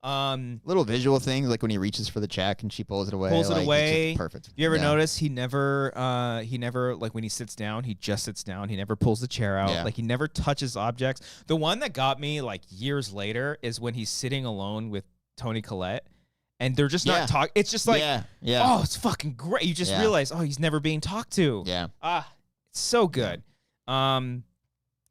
Little visual things like when he reaches for the check and she pulls it away. It's just perfect. You ever notice he never like when he sits down, he just sits down. He never pulls the chair out. Yeah. Like he never touches objects. The one that got me like years later is when he's sitting alone with Toni Collette and they're just not talking. It's just like, oh, it's fucking great. You just realize, oh, he's never being talked to. Yeah. It's so good.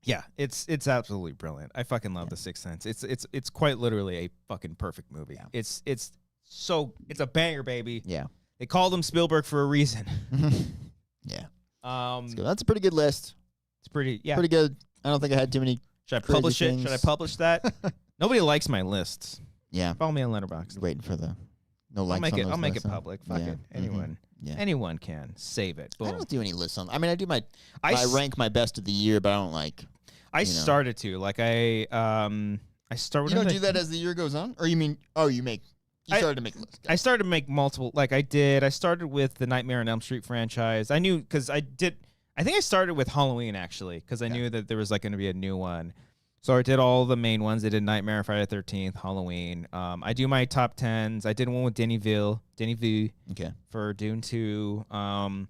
Yeah, it's absolutely brilliant. I fucking love The Sixth Sense. It's quite literally a fucking perfect movie. Yeah. It's a banger, baby. Yeah. They called him Spielberg for a reason. Yeah. That's a pretty good list. It's pretty good. I don't think I had too many. Should I publish things. it? Should I publish that? Nobody likes my lists. Yeah. Follow me on Letterboxd. Waiting for the no likes. I'll make it public. Fuck it. Anyone can save it. Boom. I don't do any lists on. I mean, I do I rank my best of the year, but I don't like. I started to I started. You don't do that as the year goes on, or you mean? Oh, you started to make lists. I started to make multiple. Like I did. I started with the Nightmare on Elm Street franchise. I knew because I did. I think I started with Halloween actually because I knew that there was like going to be a new one. So I did all the main ones. I did Nightmare, Friday the 13th, Halloween. I do my top 10s. I did one with Denny V. Okay. For Dune 2. I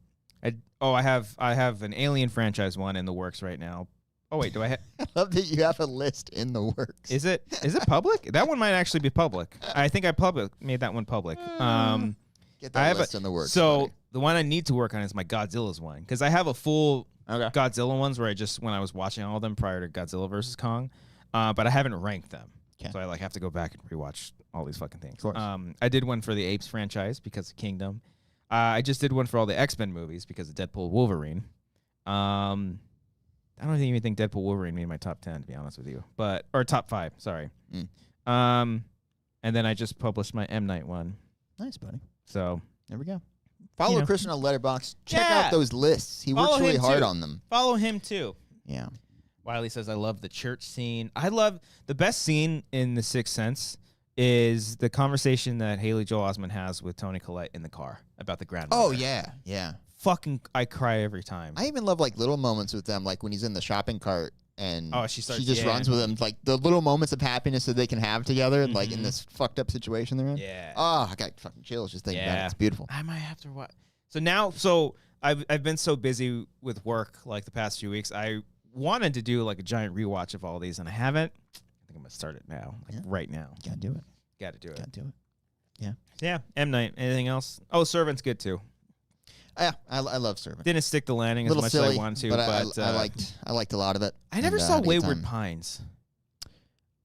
have an Alien franchise one in the works right now. Oh wait, do I? I love that you have a list in the works. Is it public? That one might actually be public. I think I made that one public. Get that list in the works. So buddy. the one I need to work on is my Godzilla's one because I have a full. Okay. Godzilla ones where when I was watching all of them prior to Godzilla versus Kong, but I haven't ranked them, so I have to go back and rewatch all these fucking things. I did one for the Apes franchise because of Kingdom. I just did one for all the X-Men movies because of Deadpool, Wolverine. I don't even think Deadpool, Wolverine made my top 10 to be honest with you, or top 5. Sorry. And then I just published my M Night one. Nice, buddy. So there we go. Follow Christian on Letterboxd. Check out those lists. He works really hard on them. Follow him too. Yeah. Wiley says, I love the church scene. I love the best scene in The Sixth Sense is the conversation that Haley Joel Osment has with Toni Collette in the car about the grandmother. Oh, yeah. Yeah. Fucking, I cry every time. I even love like little moments with them, like when he's in the shopping cart and she just runs with him. Like the little moments of happiness that they can have together, like in this fucked up situation they're in. Yeah. Oh, I got fucking chills just thinking about it. It's beautiful. I might have to watch. I've been so busy with work like the past few weeks. I wanted to do like a giant rewatch of all these, and I haven't. I think I'm gonna start it now, right now. Gotta do it. Gotta do it. Gotta do it. Yeah. Yeah. M Night. Anything else? Oh, Servant's good too. Yeah, I love Servant. Didn't stick the landing as much silly, as I wanted to, but I liked a lot of it. I never saw Wayward Pines.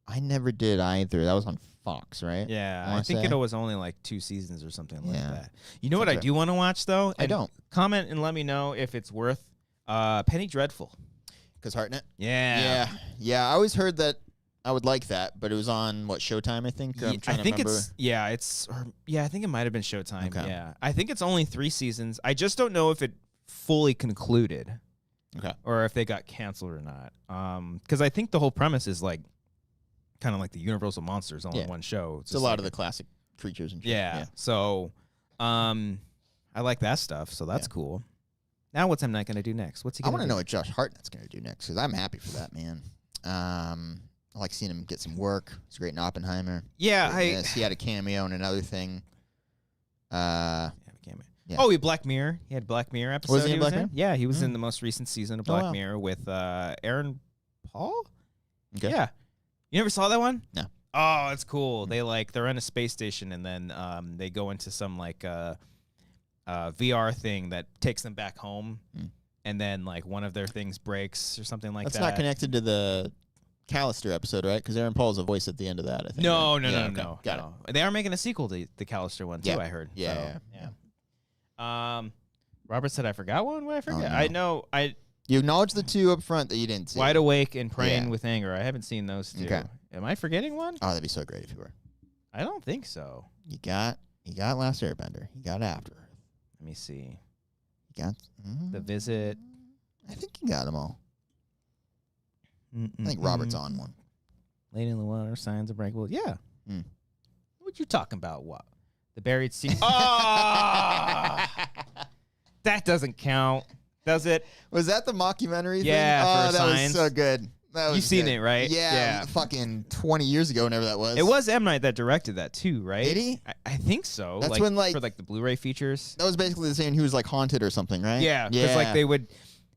I never did either. That was on Fox, right? Yeah, I think it was only like 2 seasons or something like that. You know what I do want to watch though? I don't. Comment and let me know if it's worth Penny Dreadful. Because Hartnett? Yeah. Yeah. I always heard that I would like that, but it was on Showtime, I think. I think I think it might have been Showtime. Okay. Yeah. I think it's only 3 seasons. I just don't know if it fully concluded. Okay. Or if they got canceled or not. Because I think the whole premise is like kind of like the Universal Monsters all in one show. It's a lot of the classic creatures and shit. Yeah. So I like that stuff, so that's cool. Now what's M. Night going to do next? What's he going to do? I want to know what Josh Hartnett's going to do next, because I'm happy for that, man. I like seeing him get some work. He's great in Oppenheimer. Yeah. He had a cameo in another thing. Yeah. Oh, Black Mirror. He had Black Mirror episode. Was he in Black Mirror? Yeah, he was in the most recent season of Black Mirror with Aaron Paul. Okay. Yeah. You never saw that one? No. Oh, it's cool. They're in a space station, and then they go into some like VR thing that takes them back home, and then like one of their things breaks or something like that. That's not connected to the Callister episode, right? Because Aaron Paul's a voice at the end of that, I think. No. Got it. They are making a sequel to the Callister one too. I heard. Yeah. Robert said I forgot one. What I forget? Oh, no. I know. You acknowledged the 2 up front that you didn't see. Wide Awake and Praying with Anger. I haven't seen those 2. Okay. Am I forgetting one? Oh, that'd be so great if you were. I don't think so. You got Last Airbender. You got After Earth. Let me see. You got The Visit. I think you got them all. I think Robert's on one. Lady in the Water, Signs of Breakable. Yeah. What you talking about? What? The Buried Sea. Oh! That doesn't count, does it? Was that the mockumentary thing? Yeah. Oh, that was so good. You've seen it, right? Yeah. Fucking 20 years ago, whenever that was. It was M. Night that directed that too, right? Did he? I think so. That's when for the Blu-ray features. That was basically the same. He was like haunted or something, right? Yeah. Because they would.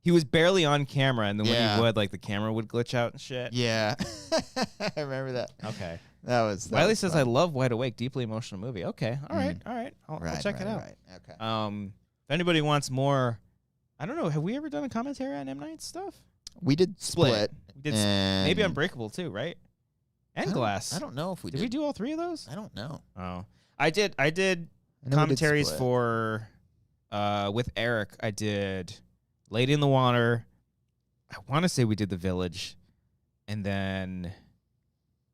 he was barely on camera, and then when Yeah. he would, like, the camera would glitch out and shit. Yeah. I remember that. Okay. That was Wiley says, fun. I love Wide Awake, deeply emotional movie. Okay. All right. I'll check it out. Right. Okay. If anybody wants more, I don't know, have we ever done a commentary on M. Night stuff? We did Split. We did and maybe Unbreakable too, right? And Glass. I don't know if we Did we do all three of those? I don't know. Oh. I did I know we did commentaries Split. for with Eric. I did Lady in the Water. I want to say we did The Village, and then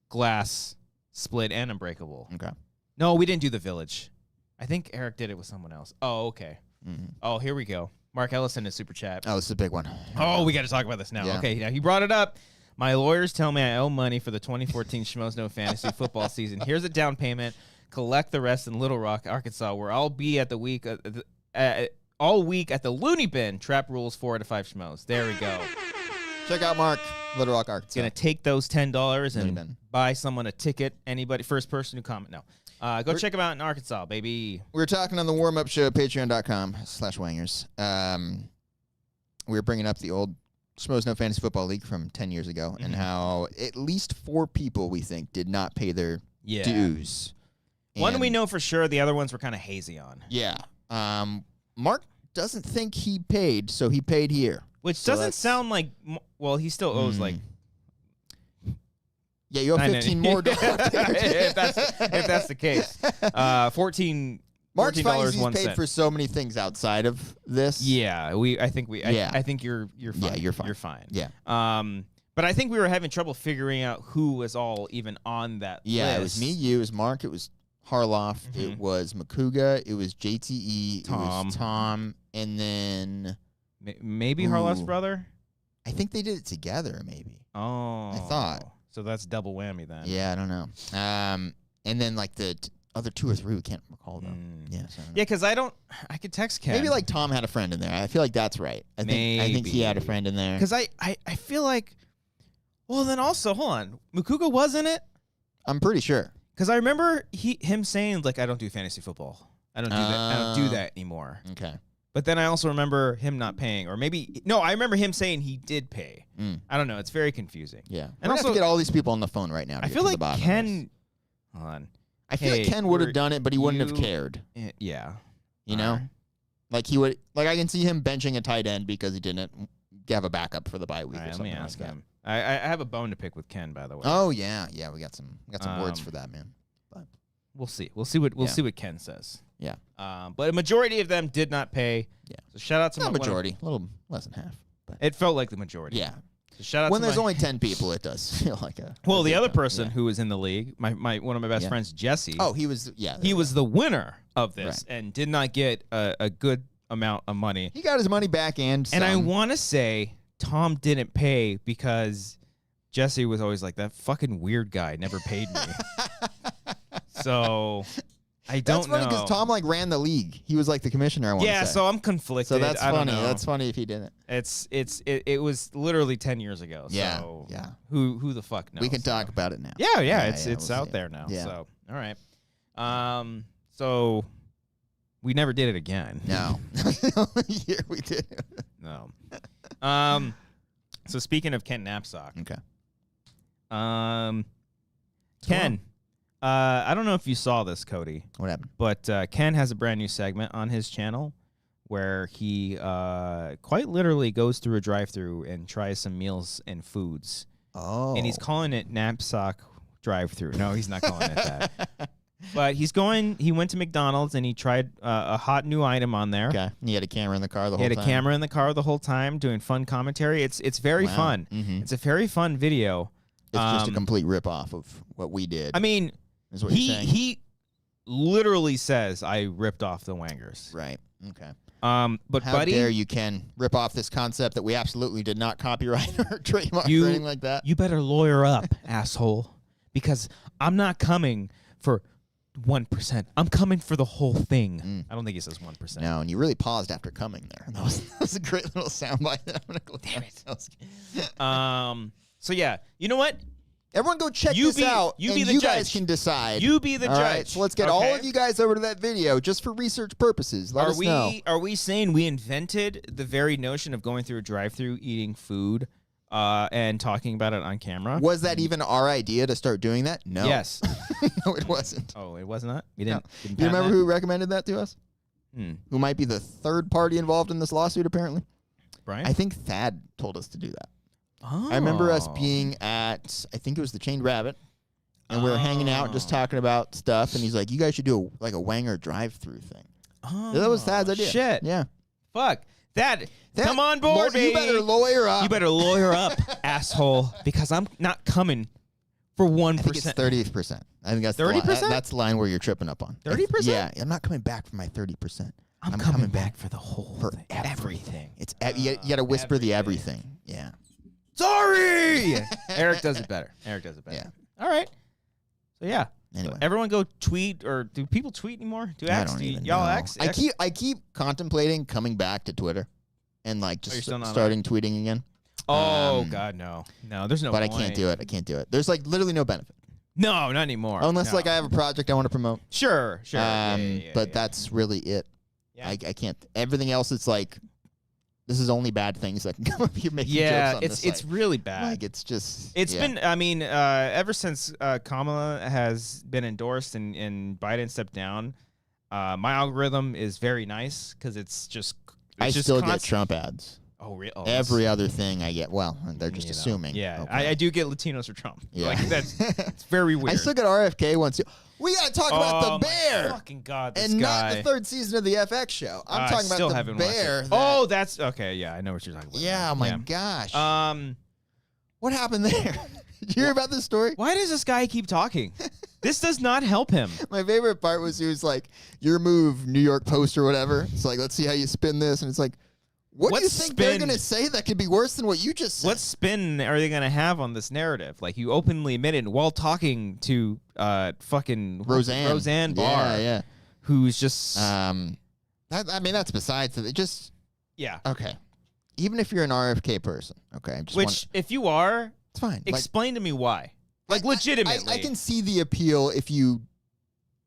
Glass, Split, and Unbreakable. Okay. No, we didn't do The Village. I think Eric did it with someone else. Oh, okay. Mm-hmm. Oh, here we go. Mark Ellison is super chat. Oh, this is a big one. Oh, we got to talk about this now. Yeah. Okay, now he brought it up. My lawyers tell me I owe money for the 2014 Schmoes No Fantasy football season. Here's a down payment. Collect the rest in Little Rock, Arkansas, where I'll be at the week all week at the Looney Bin. Trap rules 4 out of 5 Schmoes. There we go. Check out Mark, Little Rock, Arkansas. Gonna take those $10 Looney and Bin. buy someone a ticket. Anybody, first person who comment. No. Go check them out in Arkansas, baby. We were talking on the warm-up show, patreon.com/wangers. We were bringing up the old Schmoes No Fantasy Football League from 10 years ago and how at least 4 people, we think, did not pay their dues. One And we know for sure. The other ones were kind of hazy on. Yeah. Mark doesn't think he paid, so he paid here. Which So doesn't that's- sound like... Well, he still owes like... Yeah, you have 15 more dollars. if that's the case. 14 Mark's finds he's $1 paid cent. for so many things outside of this. Yeah, I think you're fine. Yeah, you're fine. You're fine. Yeah. But I think we were having trouble figuring out who was all even on that Yeah, list. it was me, you, it was Mark, it was Harloff, it was Makuga, it was JTE, it was Tom, and then Maybe Harloff's brother? I think they did it together, maybe. Oh. I thought. So that's double whammy then. Yeah, I don't know. And then like the other 2 or 3, we can't recall though. Yeah, so I don't know. Yeah, because I could text Ken. Maybe like Tom had a friend in there. I feel like that's right. I think he had a friend in there. Because I feel like, well, then also, hold on. Makuga was in it? I'm pretty sure. Because I remember him saying, like, I don't do fantasy football. I don't do that. I don't do that anymore. Okay. But then I also remember him not paying, or maybe no, I remember him saying he did pay. I don't know. It's very confusing. Yeah. And We're also have to get all these people on the phone right now. To I get feel to like the bottom of Ken. this. Hold on. I feel like Ken would have done it, but he wouldn't have cared. Yeah. You know, like he would. Like I can see him benching a tight end because he didn't have a backup for the bye week. All right, or let something me ask like him. I have a bone to pick with Ken, by the way. Oh yeah, we got some words for that, man. But We'll see. We'll see what Ken says. yeah, But a majority of them did not pay. Yeah. So shout out to not my majority, a little less than half. But It felt like the majority. yeah, So shout out when to there's my, only 10 people, it does feel like a. well, the big other number. person Yeah. who was in the league, one of my best Yeah. friends, Jesse. Oh, he was. Yeah, He was the winner of this Right. and did not get a good amount of money. He got his money back and some. And I want to say Tom didn't pay because Jesse was always like, that fucking weird guy never paid me. So I don't That's funny know. because Tom like ran the league. He was like the commissioner. I want to Yeah, say. so I'm conflicted. So that's I don't funny. know. That's funny if he didn't. It was literally 10 years ago. Yeah, So yeah. Who the fuck knows? We can talk about it now. Yeah, it's we'll out see. there now. Yeah. So all right. So we never did it again. No, the only year we did. No. So speaking of Ken Napzok, Okay. Ken, I don't know if you saw this, Cody, What happened? but Ken has a brand new segment on his channel where he quite literally goes through a drive-through and tries some meals and foods. Oh. And he's calling it Napzok drive-through. No, he's not calling it that. But he went to McDonald's and he tried a hot new item on there. Okay. He had a camera in the car the He whole had time. a camera in the car the whole time doing fun commentary. It's very Wow. fun. Mhm. It's a very fun video. It's just a complete rip-off of what we did. I mean, is what you're saying? he literally says I ripped off the Wangers. Right. Okay. But How buddy, dare you, Ken, rip off this concept that we absolutely did not copyright or trademark You- or anything like that? you better lawyer up, asshole, because I'm not coming for 1%. I'm coming for the whole thing. I don't think he says 1%. No, and you really paused after coming there. That was a great little soundbite. I'm gonna go. Damn it. So yeah, you know what? Everyone go check You this out, you and be the you judge. guys can decide. You be the all judge. right? So let's get all of you guys over to that video just for research purposes. Let us know. Are we saying we invented the very notion of going through a drive-thru, eating food, and talking about it on camera? Was that even our idea to start doing that? No. Yes. No, it wasn't. Oh, it was not? We didn't. Do you remember who recommended that to us? Who might be the third party involved in this lawsuit, apparently? Brian? I think Thad told us to do that. Oh. I remember us being at, I think it was the Chained Rabbit, and we were hanging out just talking about stuff, and he's like, you guys should do a Wanger drive-through thing. Oh, that was Thad's idea. Shit. Yeah. Fuck. That come on board, baby. You better lawyer up. You better lawyer up, asshole, because I'm not coming for 1%. I think it's 30%. I think that's 30%? That's the line where you're tripping up on. 30%? Yeah, I'm not coming back for my 30%. I'm coming back for the whole for thing. everything. It's you got to whisper the everything. Yeah. Sorry. Eric does it better. Yeah. All right. So yeah. Anyway, everyone go tweet, or do people tweet anymore? Do I X? don't even y'all know. X? I keep contemplating coming back to Twitter, and like just starting tweeting again. Oh God, no, there's no. But point. I can't do it. There's like literally no benefit. No, not anymore. Unless like I have a project I want to promote. Sure. But that's really it. Yeah. I can't. Everything else, it's like this is only bad things that can come up. You're making jokes on this it's site. really bad. Like it's just. It's been. I mean, ever since Kamala has been endorsed and Biden stepped down, my algorithm is very nice because it's just. I still get Trump ads. Oh, really? Oh, every other thing I get. Well, they're just assuming. Yeah, okay. I do get Latinos or Trump. Yeah, like it's very weird. I still get RFK ones too. We gotta talk about the bear. Fucking God, this and guy. not the third season of the FX show. I'm talking still about the bear. Oh, that's okay. Yeah, I know what you're talking about. Yeah, my gosh. What happened there? Did you hear about this story? Why does this guy keep talking? This does not help him. My favorite part was he was like, "Your move, New York Post or whatever." It's like, let's see how you spin this, and it's like. What do you think they're going to say that could be worse than what you just said? What spin are they going to have on this narrative? Like, you openly admitted while talking to fucking Roseanne Barr, yeah, who's just... I mean, that's besides it. Just... Yeah. Okay. Even if you're an RFK person, okay? If you are... It's fine. Explain to me why. Like, legitimately. I can see the appeal if you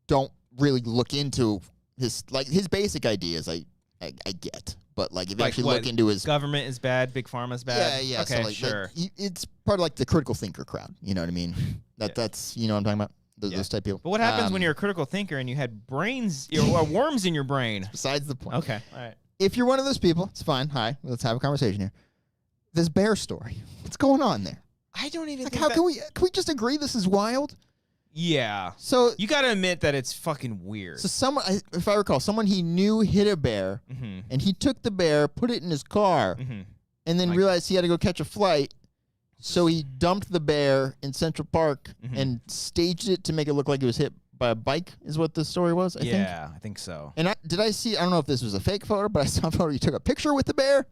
don't really look into his basic ideas, I get. But like, if you actually look into his government is bad, big pharma's bad. Yeah. Okay, so sure. It's part of like the critical thinker crowd. You know what I mean? That's you know what I'm talking about. Those type of people. But what happens when you're a critical thinker and you had brains or worms in your brain? Besides the point. Okay, all right. If you're one of those people, it's fine. Hi, let's have a conversation here. This bear story. What's going on there? I don't even. Like, think how can we just agree this is wild? Yeah. So you got to admit that it's fucking weird. So someone, if I recall, someone he knew hit a bear, and he took the bear, put it in his car, and then realized he had to go catch a flight. So he dumped the bear in Central Park and staged it to make it look like it was hit by a bike. Is what the story was. I think. Yeah, I think so. And I don't know if this was a fake photo, but I saw a photo. He took a picture with the bear.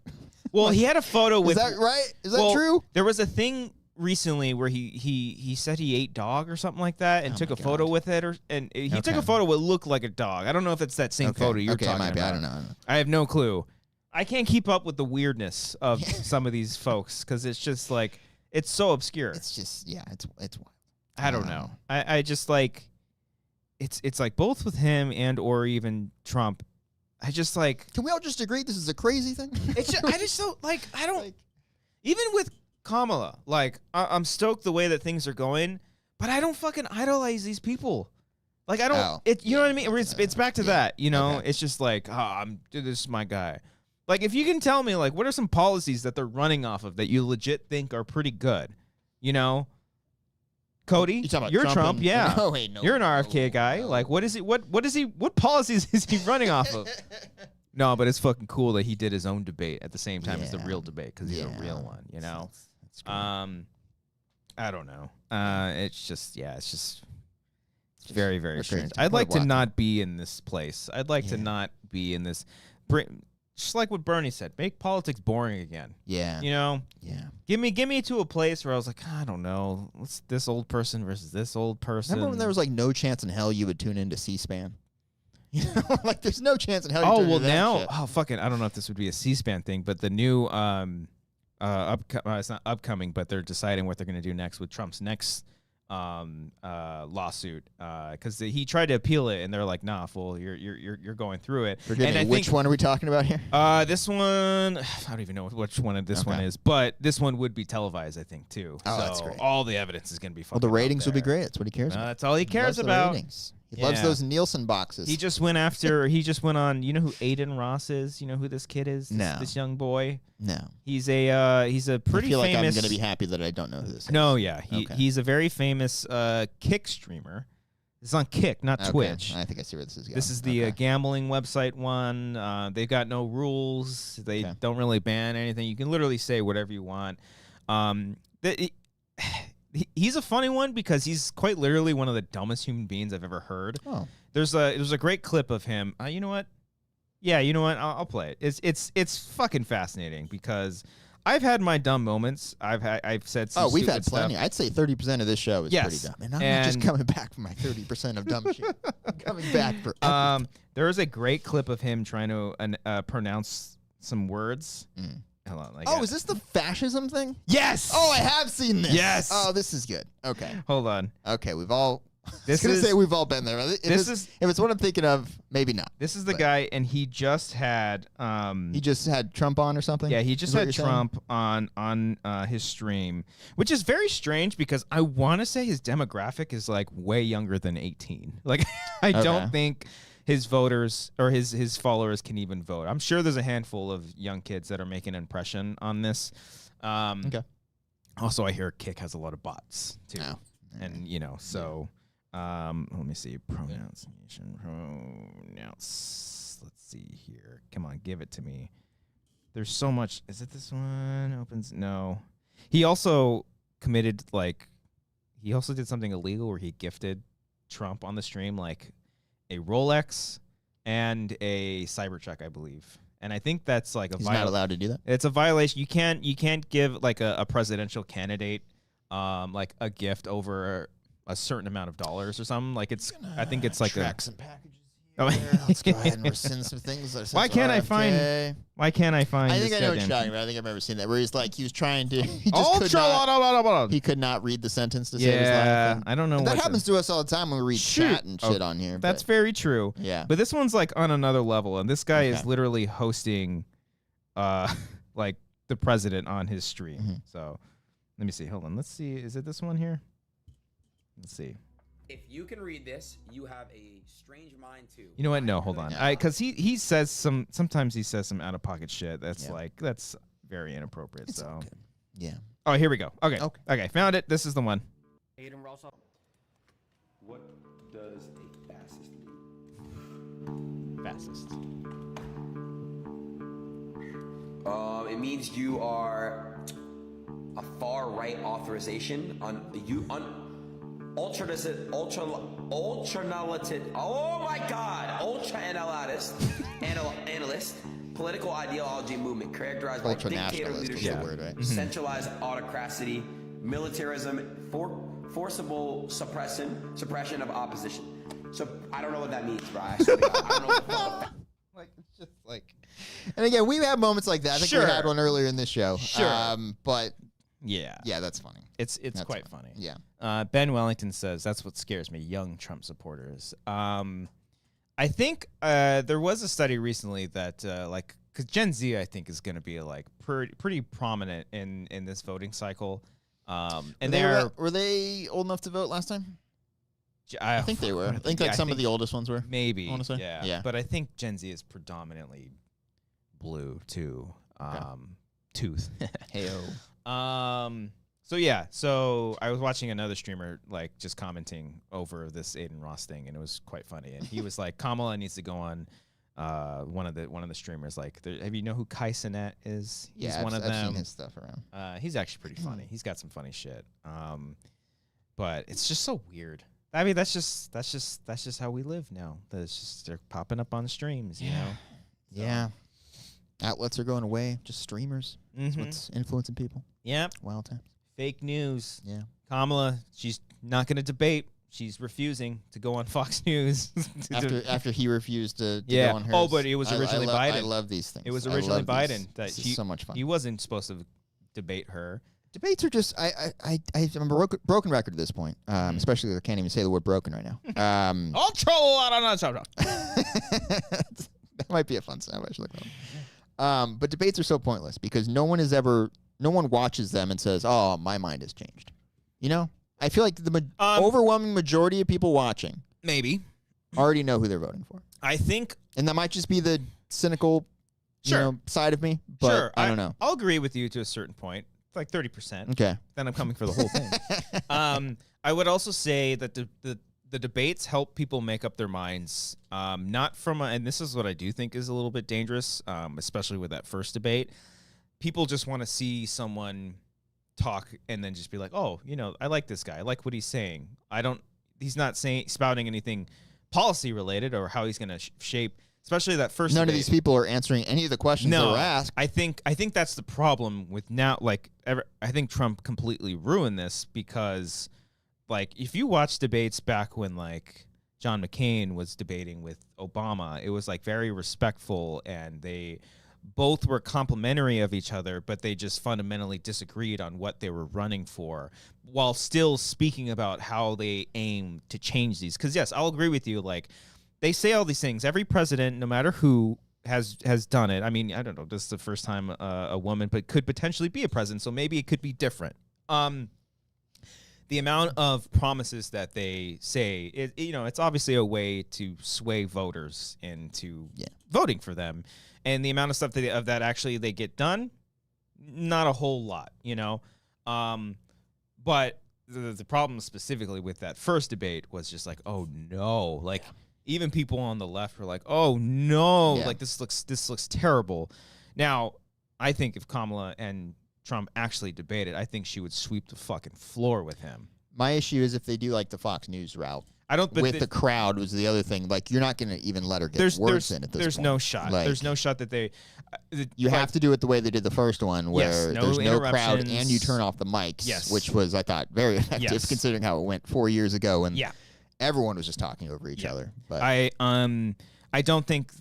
Well, he had a photo with. Is that right? Is that true? There was a thing recently where he said he ate dog or something like that and took a photo with it, and he took a photo what looked like a dog. I don't know if it's that same photo you're talking about. I don't know. I have no clue. I can't keep up with the weirdness of some of these folks because it's just like it's so obscure. It's just it's wild. I don't know. I just like it's like both with him and or even Trump. I just like. Can we all just agree this is a crazy thing? It's just, I just don't like. I don't even with Kamala, like, I'm stoked the way that things are going, but I don't fucking idolize these people. Like, I don't, you know what I mean? It's back to that, you know? Okay. It's just like, this is my guy. Like, if you can tell me, like, what are some policies that they're running off of that you legit think are pretty good, you know? Cody, you're Trump, yeah. No, you're an RFK guy. No. Like, what policies is he running off of? No, but it's fucking cool that he did his own debate at the same time as the real debate because he's a real one, you know? I don't know. It's just it's very, very strange. I'd like to not be in this place. I'd like to not be in this. Just like what Bernie said, make politics boring again. Yeah. You know? Yeah. Give me to a place where I was like, I don't know, what's this old person versus this old person? Remember when there was like no chance in hell you would tune into C-SPAN? You know, like there's no chance in hell. Oh well, now, fucking, I don't know if this would be a C-SPAN thing, but the new it's not upcoming, but they're deciding what they're going to do next with Trump's next lawsuit, because he tried to appeal it, and they're like, "Nah, fool, you're going through it." Forgive me, which one are we talking about here? This one, I don't even know which one this one is, but this one would be televised, I think, too. Oh, so that's great. all the evidence is going to be fucking. Well, the ratings will be great. That's what he cares about. That's all he cares Loves the about. ratings. He loves those Nielsen boxes. He just went on. You know who Aiden Ross is? You know who this kid is? No. This young boy. No. He's a pretty I feel famous. like I'm going to be happy that I don't know who this is. No, yeah, he's a very famous Kick streamer. It's on Kick, not Twitch. I think I see where this is going. This is the gambling website one. They've got no rules. They don't really ban anything. You can literally say whatever you want. He's a funny one because he's quite literally one of the dumbest human beings I've ever heard. Oh. There's a great clip of him. You know what? Yeah, you know what? I'll play it. It's fucking fascinating because I've had my dumb moments. I've said some we've had stupid plenty. stuff. I'd say 30% of this show is pretty dumb. And I'm not just coming back for my 30% of dumb shit. I'm coming back for everything. There is a great clip of him trying to pronounce some words. Hold on. Is this the fascism thing? Yes. Oh, I have seen this. Yes. Oh, this is good. Okay. Hold on. Okay, we've all. This I was is gonna say we've all been there. If it's what I'm thinking of, maybe not. This is the guy, and he just had he just had Trump on or something. Yeah, he just had Trump on his stream, which is very strange because I want to say his demographic is like way younger than 18. Like I don't think his voters or his followers can even vote. I'm sure there's a handful of young kids that are making an impression on this. Okay. Also, I hear Kick has a lot of bots too, and so. Let me see. Pronunciation. Let's see here. Come on, give it to me. There's so much. Is it this one? Opens. No. He also committed he also did something illegal where he gifted Trump on the stream like a Rolex and a Cybertruck, I believe. And I think that's like a. He's not allowed to do that. It's a violation. You can't give like a presidential candidate like a gift over a certain amount of dollars or something. Like I think it's like track some packages here. Let's go ahead and rescind some things. Why can't I find? I think I know what you're talking about. I think I've ever seen that where he's like he was trying to. He could not read the sentence to save his life. Yeah, I don't know. That happens to us all the time when we read chat and shit on here. That's very true. Yeah, but this one's like on another level, and this guy is literally hosting, like the president on his stream. So, let me see. Hold on. Let's see. Is it this one here? Let's see. If you can read this, you have a strange mind too. You know what? No, hold on. Because he says sometimes he says some out of pocket shit. That's that's very inappropriate. It's so good. Yeah. Oh, here we go. Okay. Found it. This is the one. Aiden Ross. What does a fascist mean? Fascist. It means you are a far right authorization ultra analyst, political ideology movement characterized by dictator leadership, centralized autocracy, militarism, forcible suppression of opposition. So I don't know what that means, bro. I don't know what the fuck. Like it's just like. And again, we've had moments like that. I think we had one earlier in this show. Sure. But yeah, that's funny. It's quite funny. Yeah. Ben Wellington says that's what scares me, young Trump supporters. I think there was a study recently that because Gen Z I think is going to be like pretty prominent in this voting cycle. And were they old enough to vote last time? I think they were. I think some of the oldest ones were. Maybe. Honestly. Yeah. But I think Gen Z is predominantly blue too. Tooth. Heyo. So I was watching another streamer like just commenting over this Aiden Ross thing, and it was quite funny. And he was like, Kamala needs to go on one of the streamers. Like, have you know who Kai Cenat is? He's one of them. I've seen his stuff around. He's actually pretty funny. He's got some funny shit. But it's just so weird. I mean, that's just how we live now. They're popping up on streams, you know. Yeah. Outlets are going away. Just streamers. That's what's influencing people. Yep. Wild times. Fake news. Yeah. Kamala, she's not going to debate. She's refusing to go on Fox News. after he refused to go on hers. Oh, but it was originally Biden. I love these things. It was originally Biden. This is so much fun. He wasn't supposed to debate her. Debates are just I'm a broken record at this point, especially I can't even say the word broken right now. I'll troll out on That might be a fun sound. I should look at them. But debates are so pointless because no one watches them and says, "Oh, my mind has changed." You know, I feel like the overwhelming majority of people watching maybe already know who they're voting for. I think, and that might just be the cynical, side of me. But I don't know. I'll agree with you to a certain point. Like 30%. Okay. Then I'm coming for the whole thing. I would also say that the debates help people make up their minds. Not from and this is what I do think is a little bit dangerous, especially with that first debate. People just want to see someone talk and then just be like, oh, I like this guy. I like what he's saying. He's not spouting anything policy related or how he's going to shape. Especially that first. None debate. of these people are answering any of the questions that were asked. I think that's the problem with now. Like, I think Trump completely ruined this because, like, if you watch debates back when like John McCain was debating with Obama, it was like very respectful and they both were complimentary of each other, but they just fundamentally disagreed on what they were running for, while still speaking about how they aim to change these. Because yes, I'll agree with you. Like. They say all these things. Every president, no matter who, has done it. I mean, I don't know. This is the first time a woman, but could potentially be a president, so maybe it could be different. The amount of promises that they say, it's obviously a way to sway voters into voting for them, and the amount of stuff of that actually they get done, not a whole lot, But the problem specifically with that first debate was just like, oh no, like. Yeah. Even people on the left were like, "Oh no, like this looks terrible." Now, I think if Kamala and Trump actually debated, I think she would sweep the fucking floor with him. My issue is if they do like the Fox News route. The crowd was the other thing. Like you're not going to even let her get words in at this point. There's no shot. Like, there's no shot that they. You have to do it the way they did the first one, where there's no crowd and you turn off the mics, which was I thought very effective considering how it went 4 years ago. And everyone was just talking over each other. But I don't think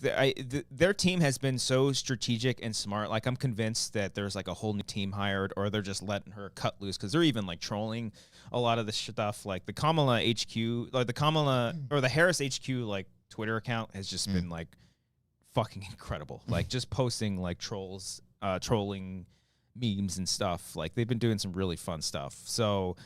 their team has been so strategic and smart. Like I'm convinced that there's like a whole new team hired, or they're just letting her cut loose because they're even like trolling a lot of the stuff. Like the Kamala HQ, like the Kamala or the Harris HQ like Twitter account has just been like fucking incredible. Like just posting like trolling memes and stuff. Like they've been doing some really fun stuff. So.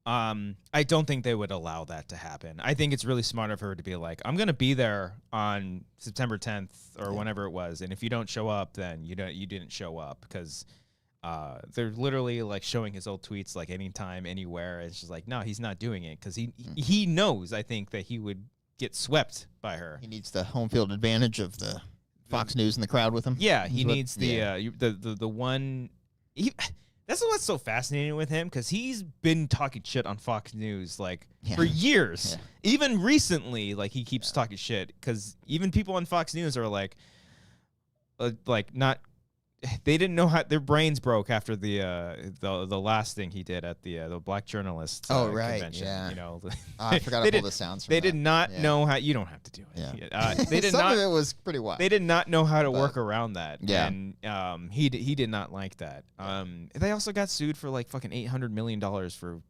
I don't think they would allow that to happen. I think it's really smart of her to be like, I'm going to be there on September 10th or whenever it was. And if you don't show up, then you didn't show up because they're literally like showing his old tweets like anytime, anywhere. It's just like, no, he's not doing it because he knows, I think, that he would get swept by her. He needs the home field advantage of the Fox News and the crowd with him. Yeah, he needs the one. That's what's so fascinating with him because he's been talking shit on Fox News like for years. Yeah. Even recently, like he keeps talking shit because even people on Fox News are like not. They didn't know how their brains broke after the last thing he did at the Black Journalists convention. Yeah. I forgot to pull the sounds. They did not know how. You don't have to do it. Yeah. They did Some of it was pretty wild. They did not know how to work around that. Yeah. And he did not like that. They also got sued for like fucking $800 million for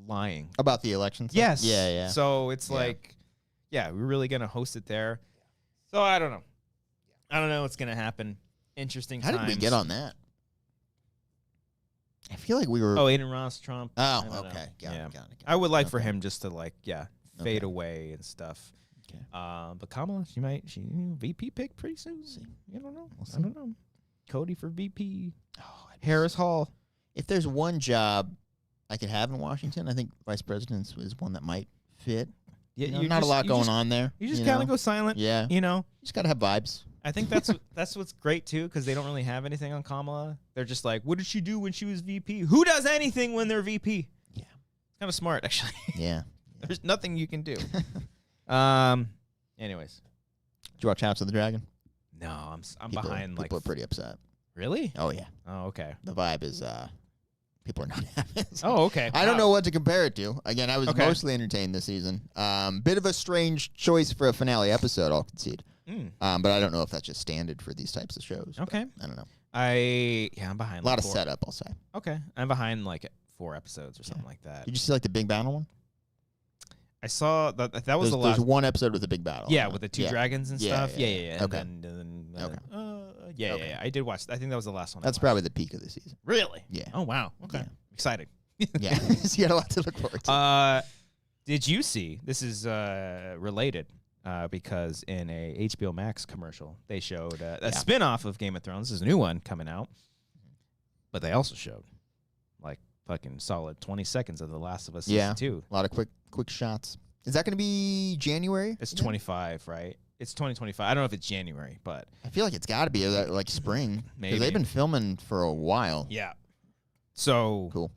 lying about the elections. Yes. Yeah. So it's like, we're really gonna host it there. So I don't know. I don't know what's gonna happen. Interesting How times. did we get on that? I feel like we were... Oh, Aiden Ross, Trump. Oh, okay. Got it. I would like for him just to, like, fade away and stuff. Okay. But Kamala, she VP pick pretty soon. We'll see. You don't know. I don't know. Cody for VP. Oh, Harris Hall. If there's one job I could have in Washington, I think vice president is one that might fit. Yeah, not a lot going on there. You just kind of go silent. Yeah. You just got to have vibes. I think that's what's great too, because they don't really have anything on Kamala. They're just like, what did she do when she was VP? Who does anything when they're VP? Yeah, it's kind of smart actually. Yeah, there's nothing you can do. Anyways, did you watch House of the Dragon? No, I'm behind. People are pretty upset. Really? Oh yeah. Oh okay. The vibe is people are not happy. Oh okay. I don't know what to compare it to. Again, I was mostly entertained this season. Bit of a strange choice for a finale episode, I'll concede. But I don't know if that's just standard for these types of shows. Okay. I don't know. I'm behind. A lot like of setup, I'll say. Okay, I'm behind like 4 episodes or something like that. Did you see like the big battle one? I saw that was the last. There's one episode with a big battle. Yeah, with the 2 dragons and stuff. Yeah. Okay. And then yeah. I did watch. I think that was the last one. That's probably the peak of the season. Really. Yeah. Oh wow. Okay. Yeah. Excited. Yeah. So you had a lot to look forward to. Did you see? This is related because in a HBO Max commercial they showed a spin-off of Game of Thrones. There's a new one coming out, but they also showed like fucking solid 20 seconds of The Last of Us season 2. A lot of quick shots. Is that going to be January? It's 25, right? It's 2025. I don't know if it's January, but I feel like it's got to be like spring. Maybe. Because they've been filming for a while. Yeah. So cool.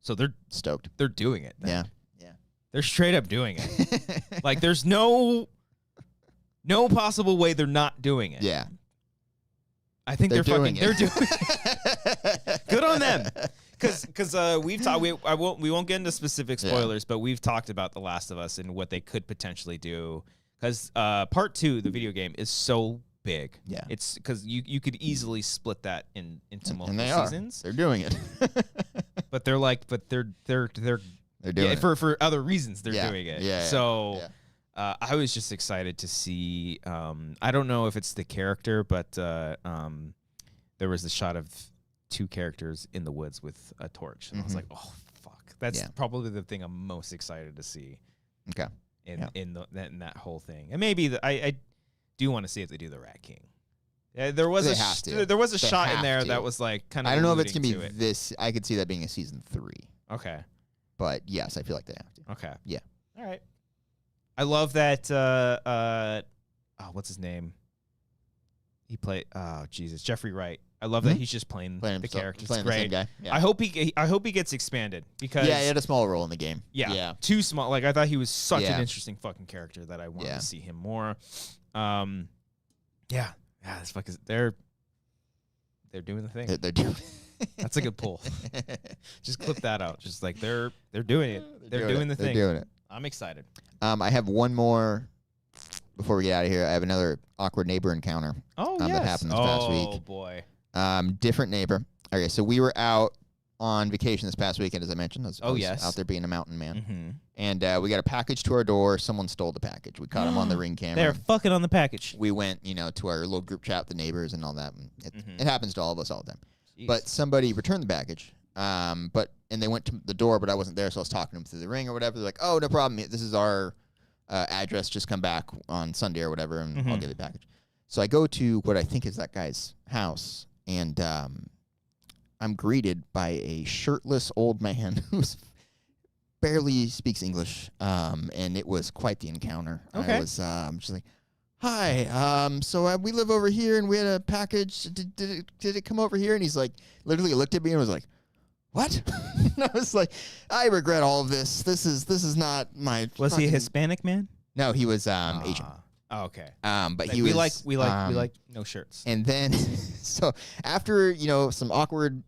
So they're stoked. They're doing it. Yeah. They're straight up doing it. Like there's no possible way they're not doing it. Yeah. I think they're doing They're doing it. Good on them. Because we've talked. We won't get into specific spoilers, but we've talked about The Last of Us and what they could potentially do. Because part 2, the video game, is so big. Yeah. It's because you could easily split that into multiple seasons. They're doing it. But they're doing it for other reasons. They're doing it. Yeah. So. I was just excited to see. I don't know if it's the character, but there was the shot of 2 characters in the woods with a torch, and I was like, "Oh fuck!" That's probably the thing I'm most excited to see. Okay. In that whole thing, and maybe I do want to see if they do the Rat King. There was a shot in there that was like kind of. I don't know if it's gonna be this. I could see that being a season 3. Okay. But yes, I feel like they have to. Okay. Yeah. All right. I love that. What's his name? He played. Oh Jesus, Jeffrey Wright. I love that he's just playing the character. It's great. The same guy. Yeah. I hope he gets expanded because he had a small role in the game. Yeah. Too small. Like I thought he was such an interesting fucking character that I wanted to see him more. This fuck is they're doing the thing. They're doing. That's a good pull. Just clip that out. Just like they're doing it. They're doing the thing. They're doing it. I'm excited. I have one more before we get out of here. I have another awkward neighbor encounter. Oh, that happened this past week. Oh, boy. Different neighbor. Okay, so we were out on vacation this past weekend, as I mentioned. I was out there being a mountain man. Mm-hmm. And we got a package to our door. Someone stole the package. We caught him on the Ring camera. They're fucking on the package. We went, to our little group chat, the neighbors and all that. It happens to all of us all the time. Jeez. But somebody returned the package. And they went to the door, but I wasn't there, so I was talking to them through the Ring or whatever. They're like, "Oh, no problem. This is our address. Just come back on Sunday or whatever, and I'll get the package." So I go to what I think is that guy's house, and I'm greeted by a shirtless old man who barely speaks English, and it was quite the encounter. Okay. I was just like, "Hi, so we live over here, and we had a package. Did it come over here?" And he's like, literally looked at me and was like, "What?" And I was like, "I regret all of this. This is not my." Was he a Hispanic man? No, he was Asian. Oh, okay. But like, he we was. We like no shirts. And then, so after some awkward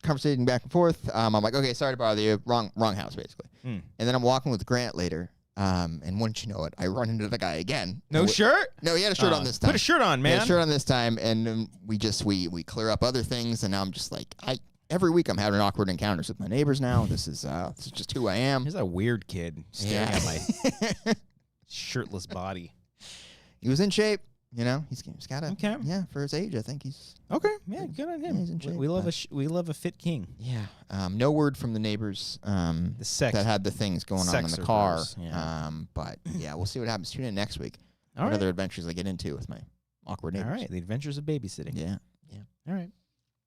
conversating back and forth, I'm like, "Okay, sorry to bother you. Wrong house, basically." And then I'm walking with Grant later. And wouldn't you know it, I run into the guy again. No shirt? No, he had a shirt on this time. Put a shirt on, man. He had a shirt on this time, and we clear up other things, and now I'm just like, every week I'm having awkward encounters with my neighbors now. This is just who I am. He's a weird kid staring at my shirtless body. He was in shape, He's got a okay. Yeah, for his age, I think he's okay. Yeah, good on him. Yeah, he's in shape, we love a fit king. Yeah. No word from the neighbors. The sex that had the things going on in the car. Yeah. But yeah, we'll see what happens. Tune in next week. All what right. other adventures I get into with my awkward neighbors. All right, the adventures of babysitting. Yeah. All right.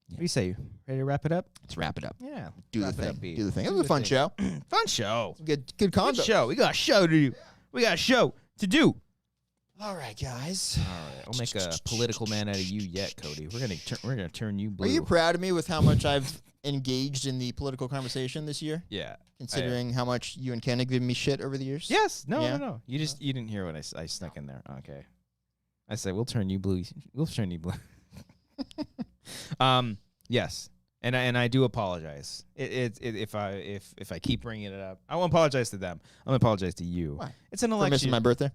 What do you say? Ready to wrap it up? Let's wrap it up. Yeah. Do the thing. Do the thing. It was a fun show. Fun show. Good content. Good show. We got a show to do. We got a show to do. All right, guys. All right. I'll make a political man out of you yet, Cody. We're gonna turn you blue. Are you proud of me with how much I've engaged in the political conversation this year? Yeah. Considering how much you and Ken have given me shit over the years? Yes. No. You didn't hear what I snuck in there. Okay. I said we'll turn you blue. We'll turn you blue. Yes. And I do apologize. If I keep bringing it up, I won't apologize to them. I'm gonna apologize to you. Why? It's an For election. missing my birthday?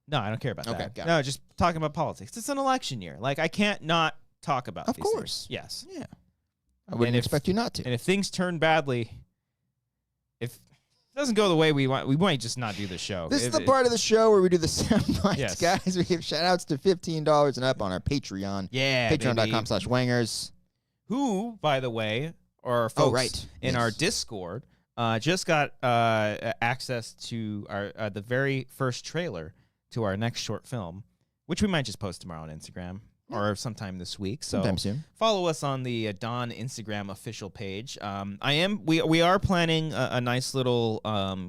No, I don't care about Okay, that. got No, it. just talking about politics. It's an election year. Like I can't not talk about Of these course. things. Yes. Yeah. I wouldn't expect you not to. And if things turn badly, if it doesn't go the way we want, we might just not do the show. This is the part of the show where we do the sound bites, Yes. guys. We give shout-outs to $15 and up on our Patreon. Yeah, Patreon.com/Wangers. Who, by the way, are folks in our Discord, just got access to our the very first trailer to our next short film, which we might just post tomorrow on Instagram or sometime this week. So Sometime soon. Follow us on the Dawn Instagram official page. We are planning a nice little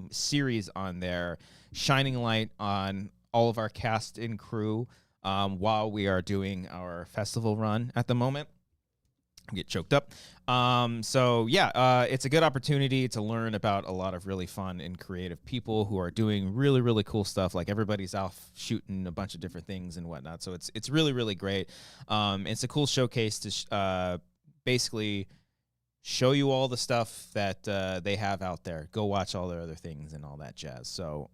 series on there, shining light on all of our cast and crew while we are doing our festival run at the moment. I get choked up. It's a good opportunity to learn about a lot of really fun and creative people who are doing really, really cool stuff. Like everybody's off shooting a bunch of different things and whatnot. So it's really, really great. It's a cool showcase to basically show you all the stuff that they have out there. Go watch all their other things and all that jazz. So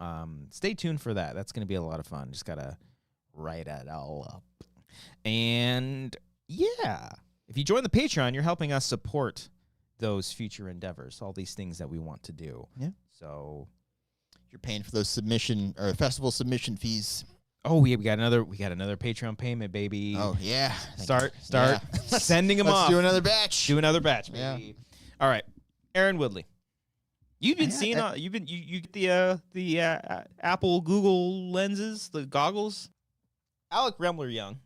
stay tuned for that. That's going to be a lot of fun. Just got to write it all up. And yeah. If you join the Patreon, you're helping us support those future endeavors, all these things that we want to do. Yeah. So you're paying for those submission or festival submission fees. Oh, we got another Patreon payment, baby. Oh yeah. Start sending them off. Let's do another batch. Do another batch, baby. Yeah. All right. Aaron Woodley. You've been seeing you get the Apple Google lenses, the goggles. Alec Remler Young.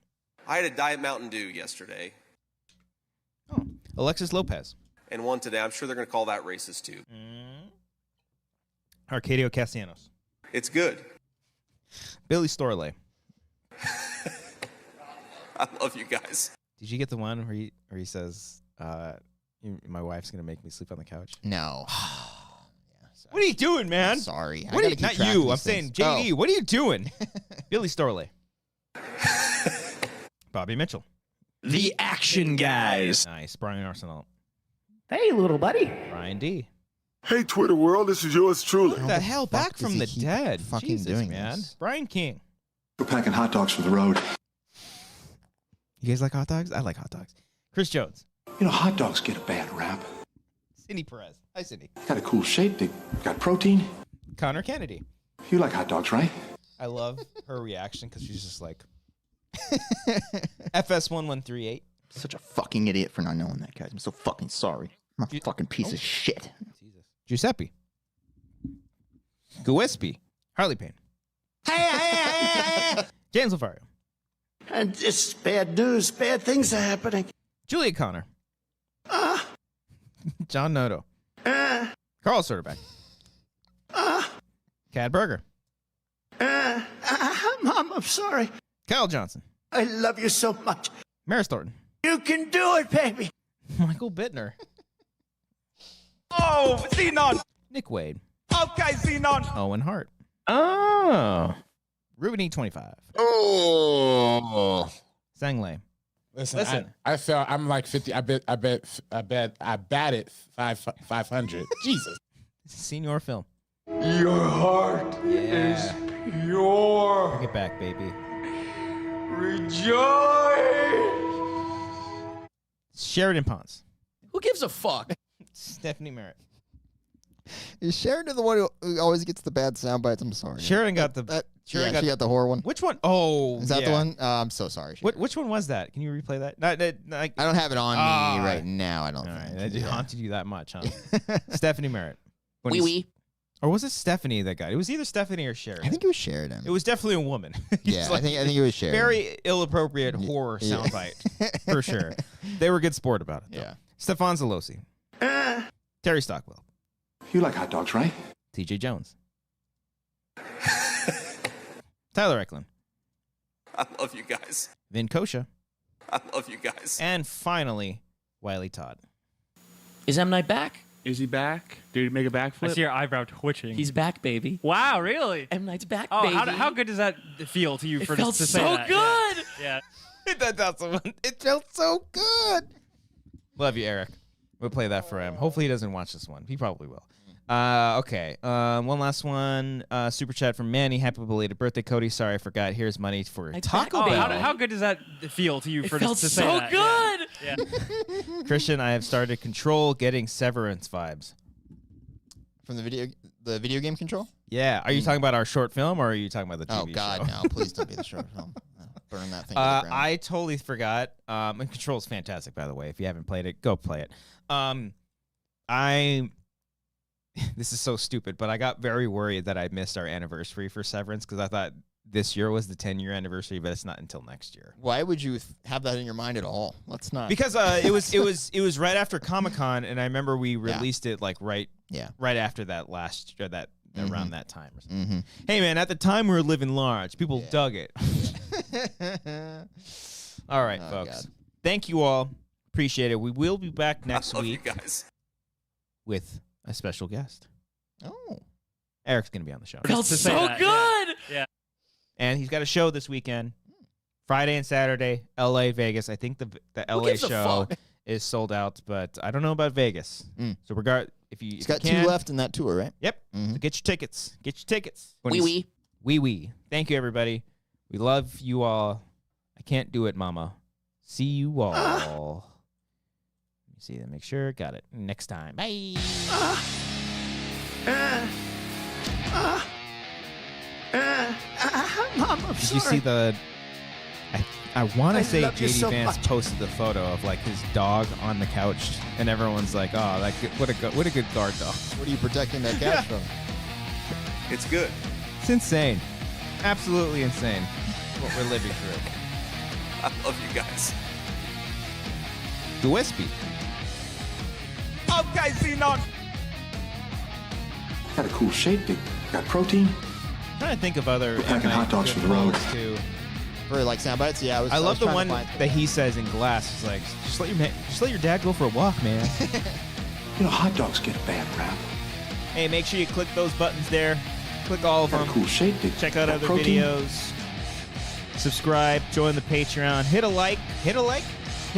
I had a Diet Mountain Dew yesterday. Oh, Alexis Lopez. And one today. I'm sure they're going to call that racist too. Arcadio Castellanos. It's good. Billy Storley. I love you guys. Did you get the one where he says, my wife's going to make me sleep on the couch? No. What are you doing, man? I'm sorry. What not you. I'm saying JD. Oh. What are you doing? Billy Storley. Bobby Mitchell. The Action Guys. Nice. Brian Arsenal. Hey, little buddy. Brian D. Hey, Twitter world. This is yours truly. What the hell? Back from the dead. Fucking Jesus, doing man. this. Brian King. We're packing hot dogs for the road. You guys like hot dogs? I like hot dogs. Chris Jones. You know, hot dogs get a bad rap. Cindy Perez. Hi, Cindy. Got a cool shape. They got protein. Connor Kennedy. You like hot dogs, right? I love her reaction because she's just like, FS1138. Such a fucking idiot for not knowing that, guys. I'm so fucking sorry. I'm a fucking piece of shit. Jesus. Giuseppe. Gillespie. Harley Payne. Hey. James Lafario. And it's bad news. Bad things are happening. Julia Connor. John Noto. Carl Soderbeck. Cad Berger. Mom, I'm sorry. Kyle Johnson. I love you so much. Maris Thornton. You can do it, baby. Michael Bittner. Oh, Xenon. Nick Wade. Okay, Xenon. Owen Hart. Oh. Ruben E25. Oh. Sang Lei. Listen. I felt I'm like 50. I batted 500. Jesus. Senior Film. Your heart is pure. Bring it back, baby. Rejoice. Sheridan Ponce. Who gives a fuck? Stephanie Merritt. Is Sheridan the one who always gets the bad sound bites? I'm sorry. Sheridan got the. She got the horror one. Which one? Oh, is that the one? I'm so sorry. Which one was that? Can you replay that? I don't have it on me right now. I don't. All think. right, it haunted you that much, huh? Stephanie Merritt. Wee. Or was it Stephanie that got it? It was either Stephanie or Sheridan. I think it was Sheridan. It was definitely a woman. Yeah, I think it was Sheridan. Very ill-appropriate horror soundbite, for sure. They were good sport about it, though. Yeah. Stefan Zalosi. Terry Stockwell. You like hot dogs, right? TJ Jones. Tyler Eklund. I love you guys. Vin Kosha. I love you guys. And finally, Wiley Todd. Is M. Night back? Is he back? Did he make a backflip? I see your eyebrow twitching. He's back, baby. Wow, really? M. Night's back, Oh, baby. how good does that feel to you It for felt to say so that? good. Yeah. It felt so good. Love you, Eric. We'll play that for him. Hopefully he doesn't watch this one. He probably will. Okay. One last one. Super chat from Manny. Happy belated birthday, Cody. Sorry, I forgot. Here's money for Taco Bell. How good does that feel to you? It for felt to say so that? good. Yeah. Christian, I have started Control, getting Severance vibes. From the video game Control? Yeah. Are you talking about our short film, or are you talking about the TV Oh God, show? no! Please don't be the short film. Burn that thing to the ground. I totally forgot. And Control's fantastic, by the way. If you haven't played it, go play it. This is so stupid, but I got very worried that I missed our anniversary for Severance because I thought this year was the 10-year anniversary, but it's not until next year. Why would you have that in your mind at all? Let's not. Because it was right after Comic-Con, and I remember we released it like right after that last year, around that time or something. Hey man, at the time we were living large. People dug it. All right, folks. God. Thank you all. Appreciate it. We will be back next I love week you guys. with a special guest. Oh. Eric's going to be on the show. Felt to say so that, good. Yeah. And he's got a show this weekend. Friday and Saturday, LA, Vegas. I think the LA gives a show fuck? is sold out, but I don't know about Vegas. So He's got 2 left in that tour, right? Yep. So get your tickets. Get your tickets. Wee. Wee. Thank you, everybody. We love you all. I can't do it, mama. See you all. Let me see that. Make sure. Got it. Next time. Bye. Mom, I'm Did sorry. you see the... I want I to say love you JD so Vance much. posted the photo of like his dog on the couch, and everyone's like, "Oh, like what a good guard dog." What are you protecting that couch from? It's good. It's insane, absolutely insane. What we're living through. I love you guys. The Wispy. Okay, Xenon. Got a cool shape. They got protein. I'm trying to think of other We're packing anime hot dogs good for the road. quotes, too. For like sound bites? Yeah, I love the trying one to find- that he says in Glass. It's like, just let your dad go for a walk, man. You know, hot dogs get a bad rap. Hey, make sure you click those buttons there. Click all of Got a them. cool shape. They Check out got other protein. videos. Subscribe. Join the Patreon. Hit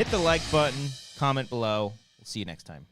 the like button. Comment below. We'll see you next time.